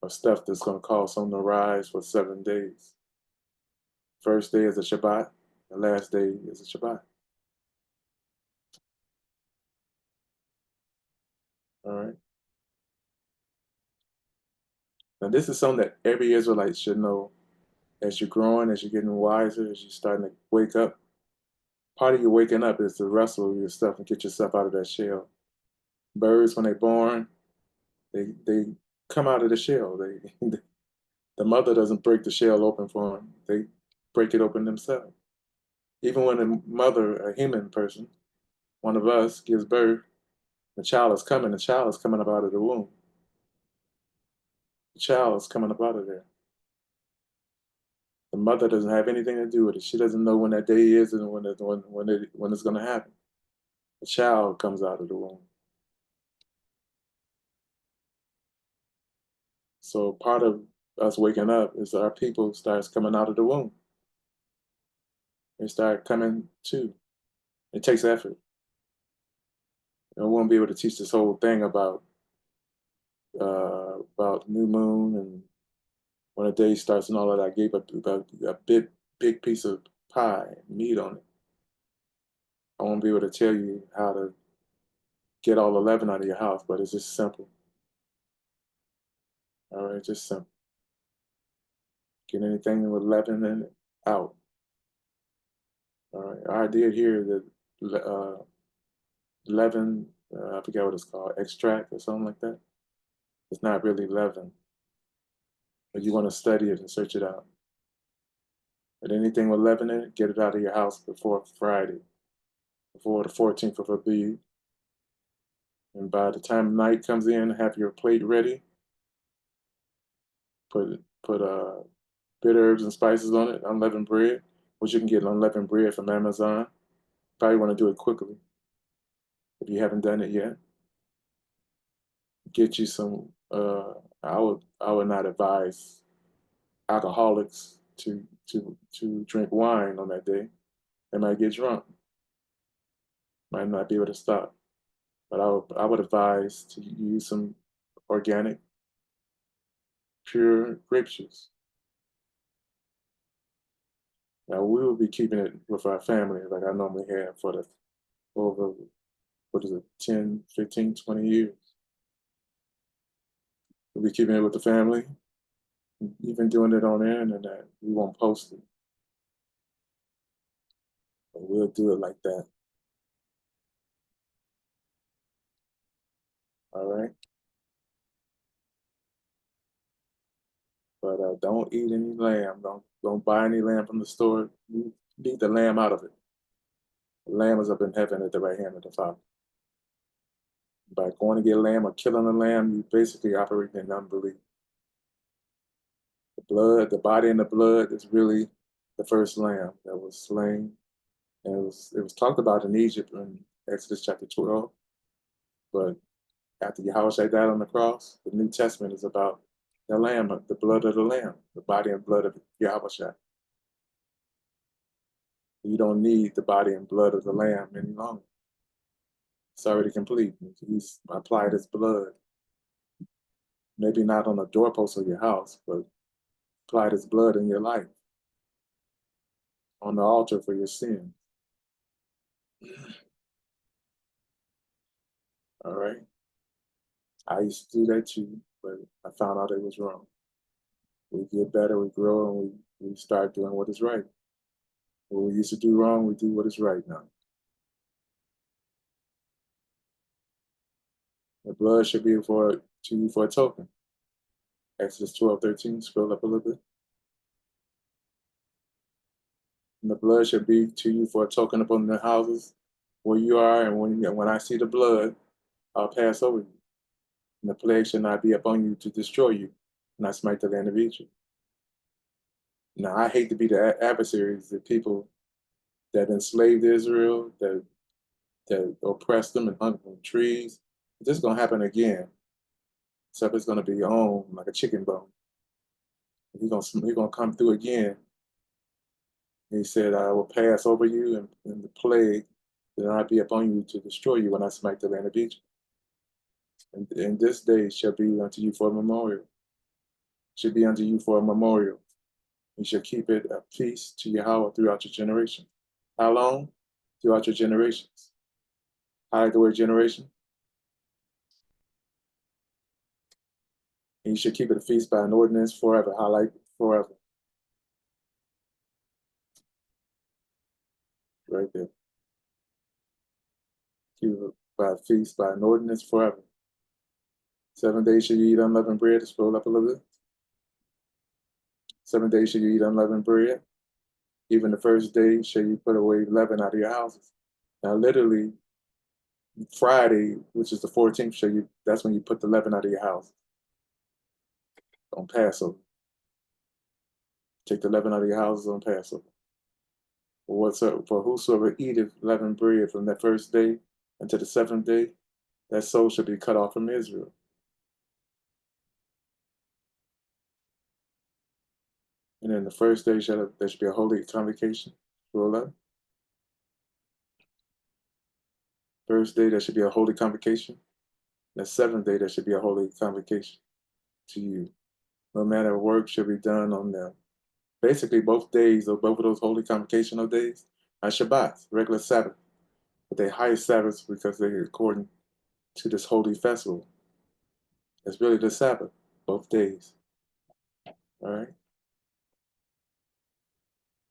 Speaker 1: or stuff that's going to cause something to rise for 7 days. First day is a Shabbat. The last day is a Shabbat. All right. Now this is something that every Israelite should know. As you're growing, as you're getting wiser, as you're starting to wake up, part of your waking up is to wrestle your stuff and get yourself out of that shell. Birds, when they're born, they come out of the shell. The mother doesn't break the shell open for them. They break it open themselves. Even when a mother, a human person, one of us gives birth, the child is coming. The child is coming up out of the womb. The child is coming up out of there. The mother doesn't have anything to do with it. She doesn't know when that day is and when it's going to happen. The child comes out of the womb. So part of us waking up is our people starts coming out of the womb. They start coming too. It takes effort. I won't be able to teach this whole thing about new moon and when a day starts and all that. I gave a big piece of pie, meat on it. I won't be able to tell you how to get all 11 out of your house, but it's just simple. All right, just simple. Get anything with 11 in it out. All right, our idea here is that 11, I forget what it's called, extract or something like that. It's not really leaven, but you want to study it and search it out. But anything with leaven in it, get it out of your house before Friday, before the 14th of Abiy. And by the time night comes in, have your plate ready. Put bitter herbs and spices on it, unleavened bread, which you can get unleavened bread from Amazon. Probably want to do it quickly if you haven't done it yet. Get you some. I would not advise alcoholics to drink wine on that day. They might get drunk, might not be able to stop. But I would advise to use some organic, pure grape juice. Now we will be keeping it with our family like I normally have for the over what is it, 10, 15, 20 years. We'll be keeping it with the family, even doing it on the internet. We won't post it, but we'll do it like that. All right. But don't eat any lamb. Don't buy any lamb from the store. You eat the lamb out of it. The lamb is up in heaven at the right hand of the Father. By going to get a lamb or killing a lamb, you basically operate in unbelief. The blood, the body and the blood is really the first lamb that was slain. And it was talked about in Egypt in Exodus chapter 12. But after Yahushua died on the cross, the New Testament is about the lamb, the blood of the lamb, the body and blood of Yahushua. You don't need the body and blood of the lamb any longer. It's already complete. He's applied his blood. Maybe not on the doorpost of your house, but applied his blood in your life on the altar for your sin. All right. I used to do that too, but I found out it was wrong. We get better, we grow, and we start doing what is right. What we used to do wrong, we do what is right now. The blood should be for to you for a token. Exodus 12:13. Scroll up a little bit. And the blood should be to you for a token upon the houses where you are, and when I see the blood, I'll pass over you. And the plague shall not be upon you to destroy you, and I smite the land of Egypt. Now I hate to be the adversaries, the people that enslaved Israel, that oppressed them and hung them on trees. This is gonna happen again. Except it's gonna be on like a chicken bone. He's gonna come through again. He said, I will pass over you, and the plague will not be upon you to destroy you when I smite the land of Egypt. And this day shall be unto you for a memorial. Should be unto you for a memorial. You shall keep it a feast to Yahweh throughout your generation. How long? Throughout your generations. Highlight the word generation. And you should keep it a feast by an ordinance forever. Highlight forever. Right there. Keep it by a feast by an ordinance forever. 7 days shall you eat unleavened bread. Scroll up a little bit. 7 days shall you eat unleavened bread. Even the first day shall you put away leaven out of your houses. Now, literally, Friday, which is the 14th, that's when you put the leaven out of your house on Passover. Take the leaven out of your houses on Passover. For whosoever eateth leavened bread from that first day until the seventh day, that soul shall be cut off from Israel. And then the first day there should be a holy convocation. Roll up. First day there should be a holy convocation. The seventh day there should be a holy convocation to you. No matter work should be done on them. Basically, both days or both of those holy convocational days are Shabbats, regular Sabbath. But they highest Sabbaths because they're according to this holy festival. It's really the Sabbath, both days. All right.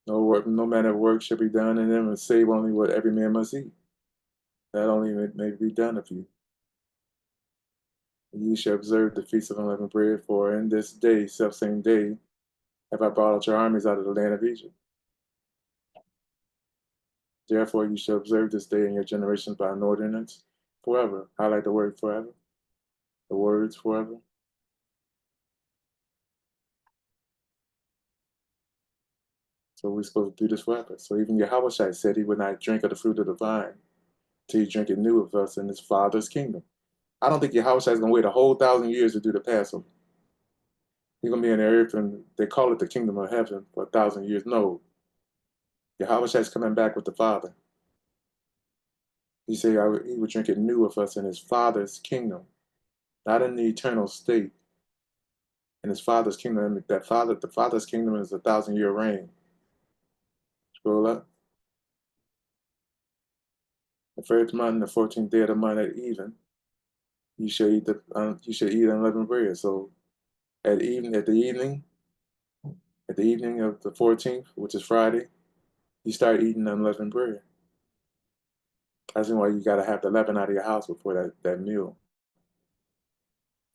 Speaker 1: No work, no manner of work should be done in them, and save only what every man must eat. That only may be done of you. And ye shall observe the feast of unleavened bread, for in this day, self same day, have I brought out your armies out of the land of Egypt. Therefore you shall observe this day in your generations by an ordinance forever. Highlight the word forever. The words forever. So we're supposed to do this forever. So even Yahweh said he would not drink of the fruit of the vine till he drink it new of us in his Father's kingdom. I don't think Yahweh is going to wait a whole 1,000 years to do the Passover. He's going to be in the earth, and they call it the kingdom of heaven for 1,000 years. No, Yahweh is coming back with the Father. He said he would drink it new of us in his Father's kingdom, not in the eternal state. In his Father's kingdom, the Father's kingdom is 1,000-year reign. Scroll up. The first month, the 14th day of the month at even, you shall eat unleavened bread. So at the evening of the 14th, which is Friday, you start eating unleavened bread. That's why you got to have the leaven out of your house before that meal.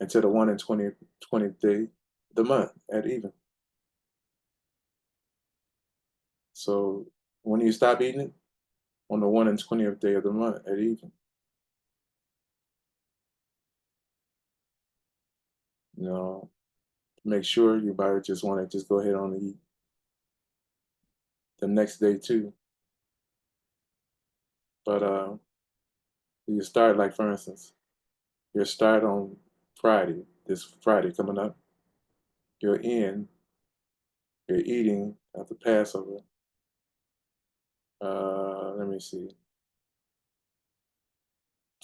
Speaker 1: Until the 1 and 20th day of the month at even. So when you stop eating it? On the 1 and 20th day of the month at even. You know, make sure you might just want to just go ahead on and eat the next day too. But you start, like for instance, you start on Friday, this Friday coming up. You're you're eating at the Passover. Let me see,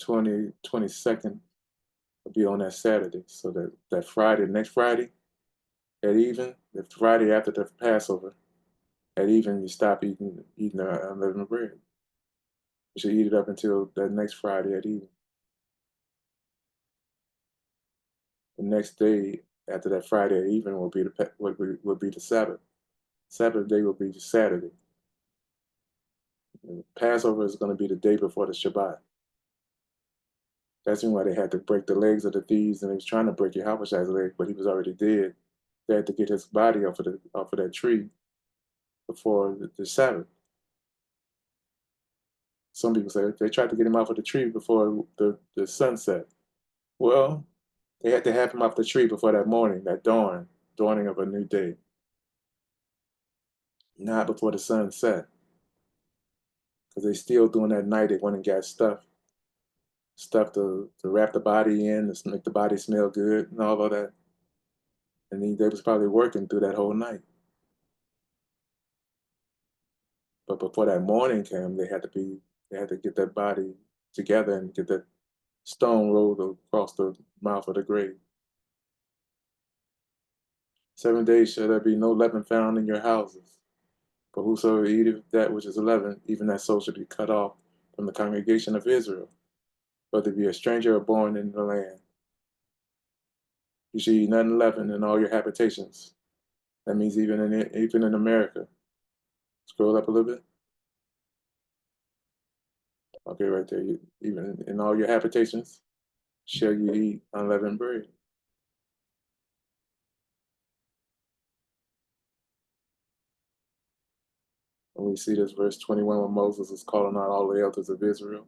Speaker 1: 22nd will be on that Saturday. So that Friday, next Friday at even, the Friday after the Passover, at even you stop eating unleavened bread. You should eat it up until that next Friday at even. The next day after that Friday at even will be the Sabbath. Sabbath day will be Saturday. Passover is going to be the day before the Shabbat. That's why they had to break the legs of the thieves, and they was trying to break Yahushai's leg, but he was already dead. They had to get his body off of that tree before the Sabbath. Some people say they tried to get him off of the tree before the sunset. Well, they had to have him off the tree before that morning, that dawning of a new day, not before the sun set, because they still doing that night. They went and got stuff to wrap the body in, to make the body smell good, and all of that. And they was probably working through that whole night. But before that morning came, they had to get that body together and get that stone rolled across the mouth of the grave. 7 days shall there be no leaven found in your houses. For whosoever eateth that which is leavened, even that soul shall be cut off from the congregation of Israel, whether be a stranger or born in the land. You shall eat nothing leavened in all your habitations. That means even in America. Scroll up a little bit. Okay, right there. Even in all your habitations shall you eat unleavened bread. And we see this verse 21 when Moses is calling out all the elders of Israel,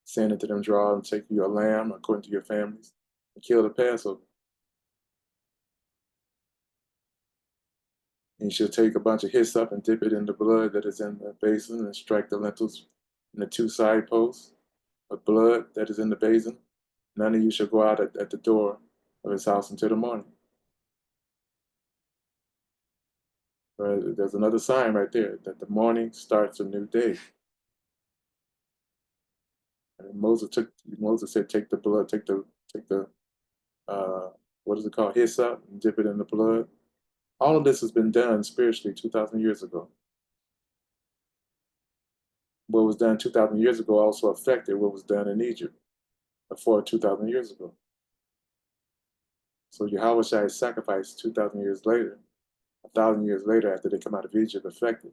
Speaker 1: saying unto them, draw and take you a lamb according to your families, and kill the Passover. And you shall take a bunch of hyssop and dip it in the blood that is in the basin, and strike the lintels and the two side posts of blood that is in the basin. None of you shall go out at the door of his house until the morning. There's another sign right there that the morning starts a new day. And Moses said, take the blood, take the what is it called, hyssop, and dip it in the blood. All of this has been done spiritually 2,000 years ago. What was done 2,000 years ago also affected what was done in Egypt before 2,000 years ago. So Yahweh's sacrifice 2,000 years later, 1,000 years later after they come out of Egypt, affected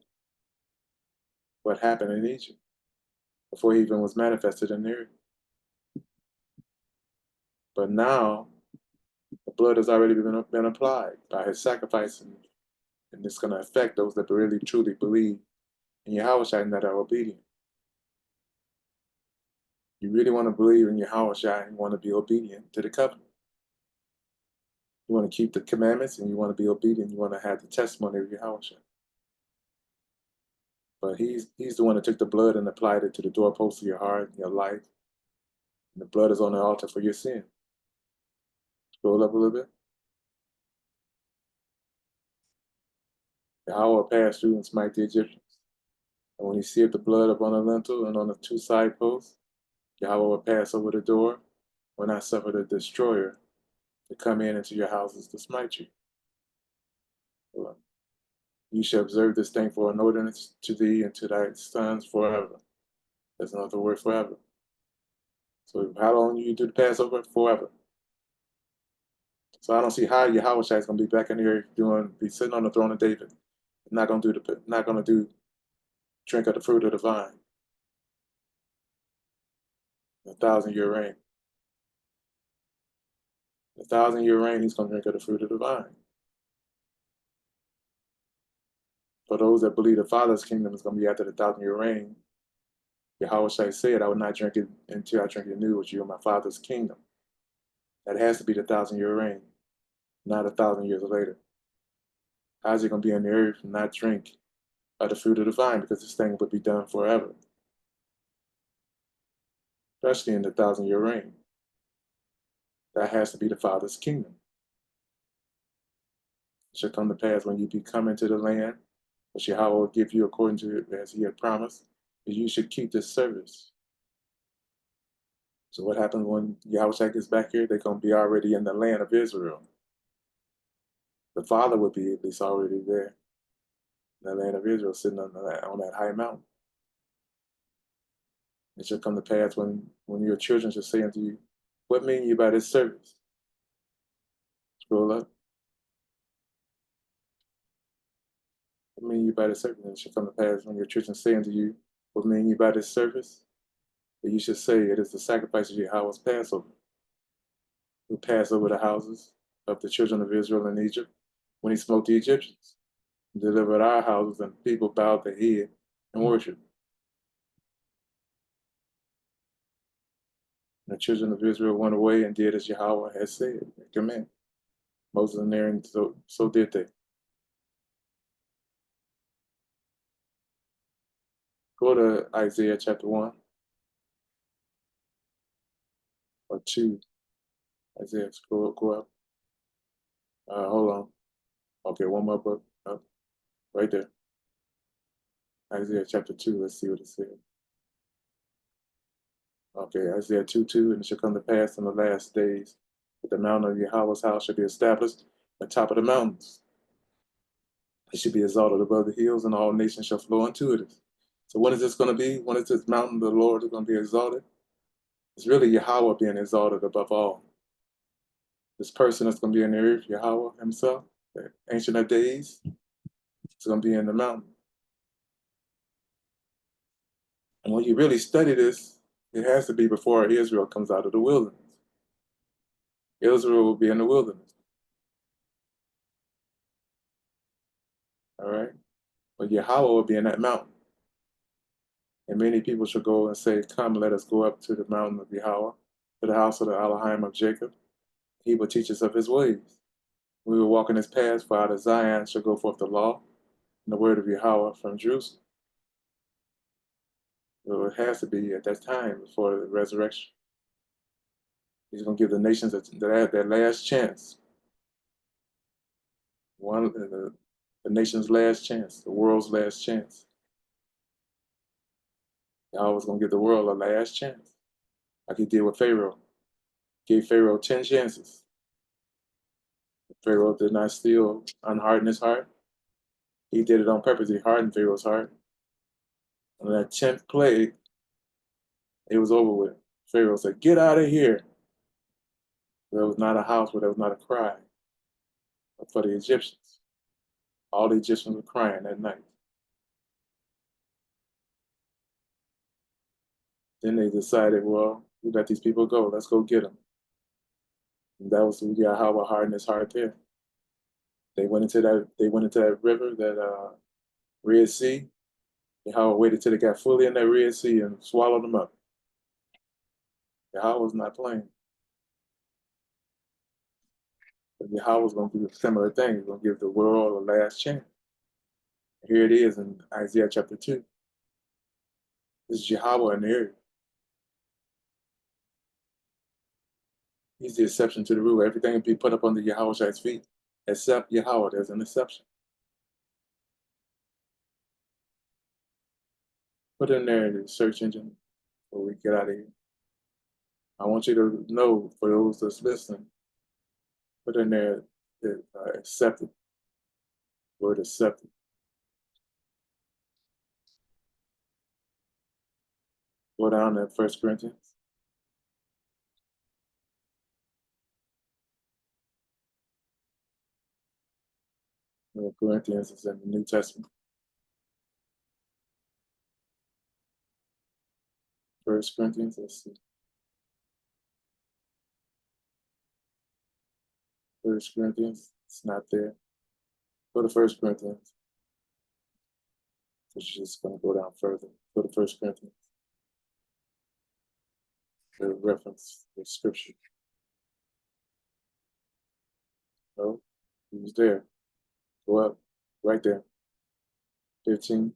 Speaker 1: what happened in Egypt before he even was manifested in the earth. But now the blood has already been applied by his sacrifice, and it's going to affect those that really truly believe in Yahweh and that are obedient. You really want to believe in Yahweh and you want to be obedient to the covenant. You want to keep the commandments and you want to be obedient. You want to have the testimony of Yahweh. But he's the one that took the blood and applied it to the doorpost of your heart and your life. And the blood is on the altar for your sin. Scroll up a little bit. Yahweh passed through and smite the Egyptians. And when he seeth the blood upon the lintel and on the two side posts, Yahweh will pass over the door, will not suffer the destroyer to come in into your houses to smite you. Well, you shall observe this thing for an ordinance to thee and to thy sons forever. There's another word, forever. So how long you do the Passover? Forever. So I don't see how Yahweh is going to be back in here be sitting on the throne of David, not going to drink of the fruit of the vine, 1,000-year reign. 1,000-year reign, he's going to drink of the fruit of the vine. For those that believe the Father's kingdom is going to be after the 1,000-year reign, Yahweh said, I will not drink it until I drink it new with you in my Father's kingdom. That has to be the 1,000-year reign, not 1,000 years later. How's he going to be on the earth and not drink of the fruit of the vine? Because this thing would be done forever, especially in the 1,000-year reign. That has to be the Father's kingdom. It shall come to pass when you be come into the land, which Yahweh will give you according to as he had promised, that you should keep this service. So what happens when Yahweh gets back here? They're going to be already in the land of Israel. The Father would be at least already there in the land of Israel, sitting on that high mountain. It shall come to pass when your children shall say unto you, what mean you by this service? Scroll up. What mean you by this service? And it shall come to pass when your children say unto you, What mean you by this service? That you should say it is the sacrifice of Yahweh's Passover. Who passed over the houses of the children of Israel in Egypt when he smote the Egyptians, and delivered our houses, and the people bowed their head and worshiped. And the children of Israel went away and did as Yahweh had said, and commanded. Moses and Aaron, so did they. Go to Isaiah chapter 1 or 2. Isaiah, go up. Hold on. Okay, one more book. Up, right there. Isaiah chapter 2. Let's see what it says. Okay, Isaiah 2:2. And it shall come to pass in the last days that the mountain of Yahweh's house shall be established on top of the mountains. It should be exalted above the hills, and all nations shall flow into it. So when is this going to be? When is this mountain of the Lord going to be exalted? It's really Yahweh being exalted above all. This person that's going to be in the earth, Yahweh himself, the Ancient of Days, is going to be in the mountain. And when you really study this, it has to be before Israel comes out of the wilderness. Israel will be in the wilderness. All right? But Yahweh will be in that mountain. And many people shall go and say, come, let us go up to the mountain of Yahweh, to the house of the Elohim of Jacob. He will teach us of his ways. We will walk in his paths, for out of Zion shall go forth the law and the word of Yahweh from Jerusalem. So it has to be at that time before the resurrection. He's going to give the nations their last chance. The nation's last chance, the world's last chance. Yahweh's going to give the world a last chance, like he did with Pharaoh. Gave Pharaoh 10 chances. Pharaoh did not still unharden his heart. He did it on purpose. He hardened Pharaoh's heart. On that 10th plague, it was over with. Pharaoh said, get out of here. There was not a house where there was not a cry for the Egyptians. All the Egyptians were crying that night. Then they decided, well, we let these people go. Let's go get them. And that was Yahweh hardened his heart there. They went into that river, that Red Sea. Yahweh waited till they got fully in that Red Sea and swallowed them up. Yahweh was not playing. But Yahweh was going to do a similar thing. He's going to give the world a last chance. Here it is in Isaiah chapter 2. This is Yahweh in the area. He's the exception to the rule. Everything will be put up under Yahweh's feet, except Yahweh. There's an exception. Put in there in the search engine before we get out of here. I want you to know, for those that's listening, put in there accepted, word accepted. Go down to 1 Corinthians. Corinthians is in the New Testament. 1 Corinthians, let's see. 1 Corinthians, it's not there. Go to 1 Corinthians. It's just going to go down further. Go to 1 Corinthians. The reference, the scripture. No, he was there. Go up, right there. 15.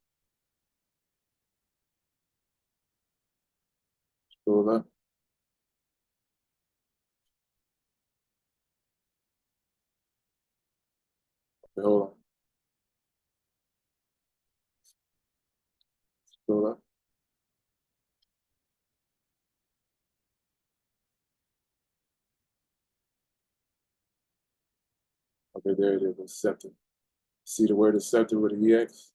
Speaker 1: Scroll up. Okay, hold on. Scroll up. Okay, there it is, accepted. See the word accepted with an EX?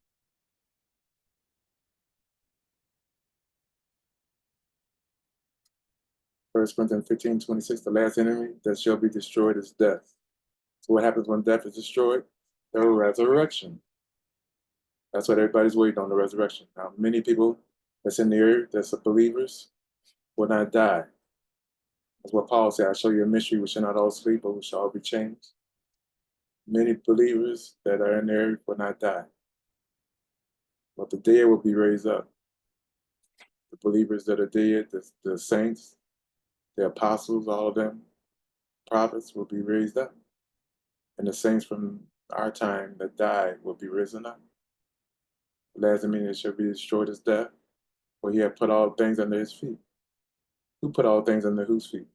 Speaker 1: 1 Corinthians 15:26, the last enemy that shall be destroyed is death. So what happens when death is destroyed? The resurrection. That's what everybody's waiting on, the resurrection. Now, many people that's in the earth, that's of believers, will not die. That's what Paul said. I show you a mystery, we shall not all sleep, but we shall all be changed. Many believers that are in the earth will not die, but the dead will be raised up. The believers that are dead, the saints, the apostles, all of them, prophets will be raised up. And the saints from our time that died will be risen up. The last enemy shall be destroyed as death, for he had put all things under his feet. Who put all things under whose feet?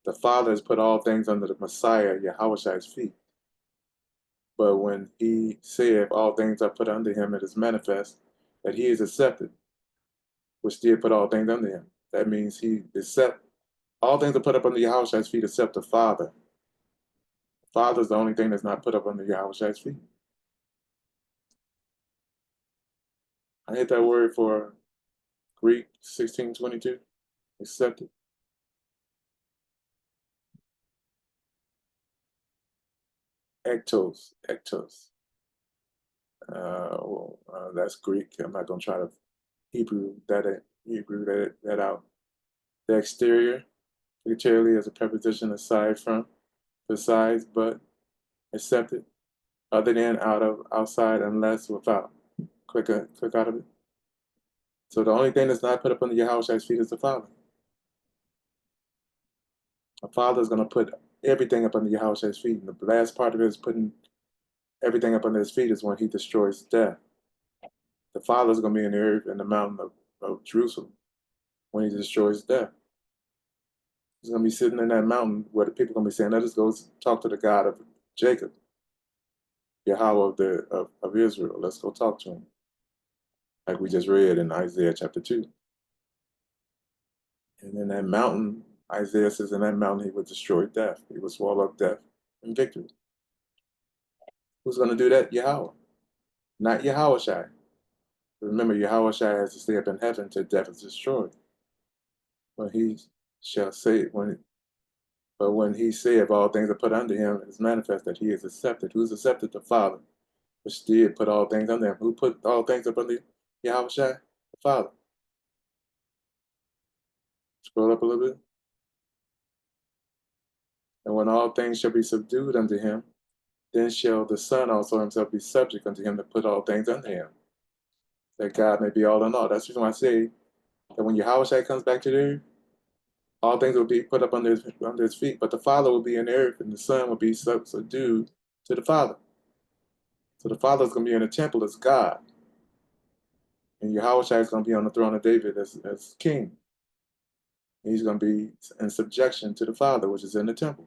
Speaker 1: The Father has put all things under the Messiah, Yahweh's feet. But when he saith all things are put under him, it is manifest that he is accepted, which did put all things under him. That means he accept all things are put up under Yahweh's feet except the Father. The Father is the only thing that's not put up under Yahweh's feet. I hit that word for Greek 16:22. Accepted. Ectos. That's Greek. I'm not gonna try to Hebrew that out. The exterior, literally as a preposition aside from, besides, but, accepted, other than, out of, outside, unless, without. Click out of it. So the only thing that's not put up under Yahweh's feet is the Father. The Father is going to put everything up under Yahweh's feet. And the last part of it is putting everything up under his feet is when he destroys death. The Father is going to be in the earth in the mountain of Jerusalem when he destroys death. He's going to be sitting in that mountain where the people are going to be saying, let us go talk to the God of Jacob, Yahweh of Israel. Let's go talk to him. Like we just read in Isaiah chapter 2. And in that mountain, Isaiah says in that mountain he would destroy death. He would swallow up death in victory. Who's going to do that? Yahweh. Not Yahweh. Remember, Yahweh has to stay up in heaven till death is destroyed. When he shall say, when he saith all things are put under him, it is manifest that he is accepted. Who's accepted? The Father, which did put all things under him. Who put all things up under Yahweh? The Father. Scroll up a little bit. And when all things shall be subdued unto him, then shall the Son also himself be subject unto him that put all things under him, that God may be all in all. That's the reason why I say that when Yahweh comes back to the earth, all things will be put up under his feet, but the Father will be in the earth, and the Son will be subdued to the Father. So the Father is going to be in the temple as God, and Yahweh is going to be on the throne of David as king. And he's going to be in subjection to the Father, which is in the temple.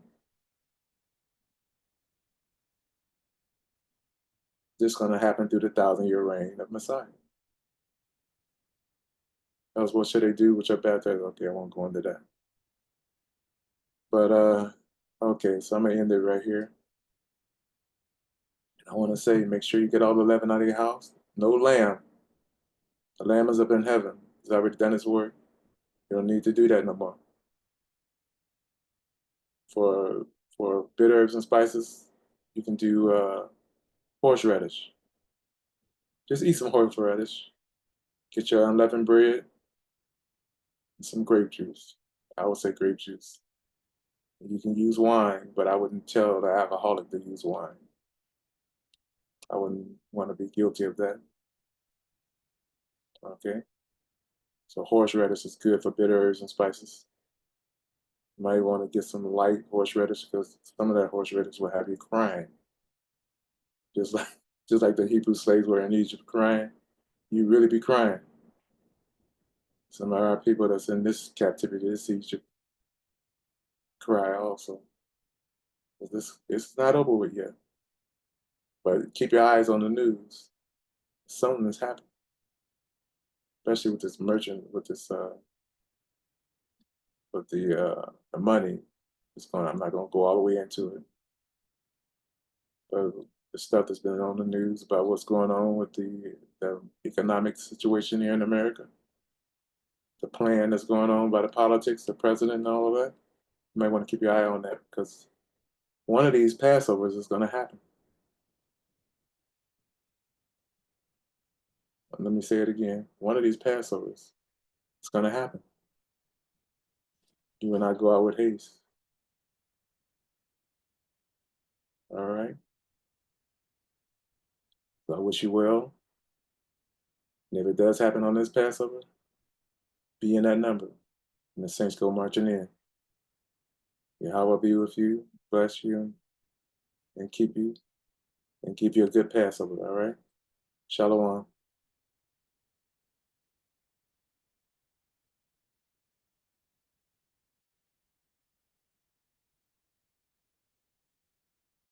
Speaker 1: This is going to happen through the 1,000-year reign of Messiah. Else, what should they do with your baptism? Okay, I won't go into that. But okay, so I'm gonna end it right here. And I want to say, make sure you get all the leaven out of your house. No lamb. The lamb is up in heaven. He's already done his work. You don't need to do that no more. For bitter herbs and spices, you can do horseradish. Just eat some horseradish. Get your unleavened bread and some grape juice. I would say grape juice. You can use wine, but I wouldn't tell the alcoholic to use wine. I wouldn't want to be guilty of that. Okay? So horseradish is good for bitter herbs and spices. You might want to get some light horseradish because some of that horseradish will have you crying. Just like just like the Hebrew slaves were in Egypt crying. You really be crying. Some of our people that's in this captivity, this Egypt, cry also. It's not over with yet. But keep your eyes on the news. Something is happening. Especially with this merchant, with the money. I'm not gonna go all the way into it. But the stuff that's been on the news about what's going on with the economic situation here in America, the plan that's going on by the politics, the president, and all of that. You might want to keep your eye on that because one of these Passovers is going to happen. Let me say it again. One of these Passovers, it's going to happen. You and I go out with haste. All right? So I wish you well. And if it does happen on this Passover, be in that number. And the saints go marching in. Yahweh be with you, bless you, and keep you, and give you a good Passover. All right? Shalom.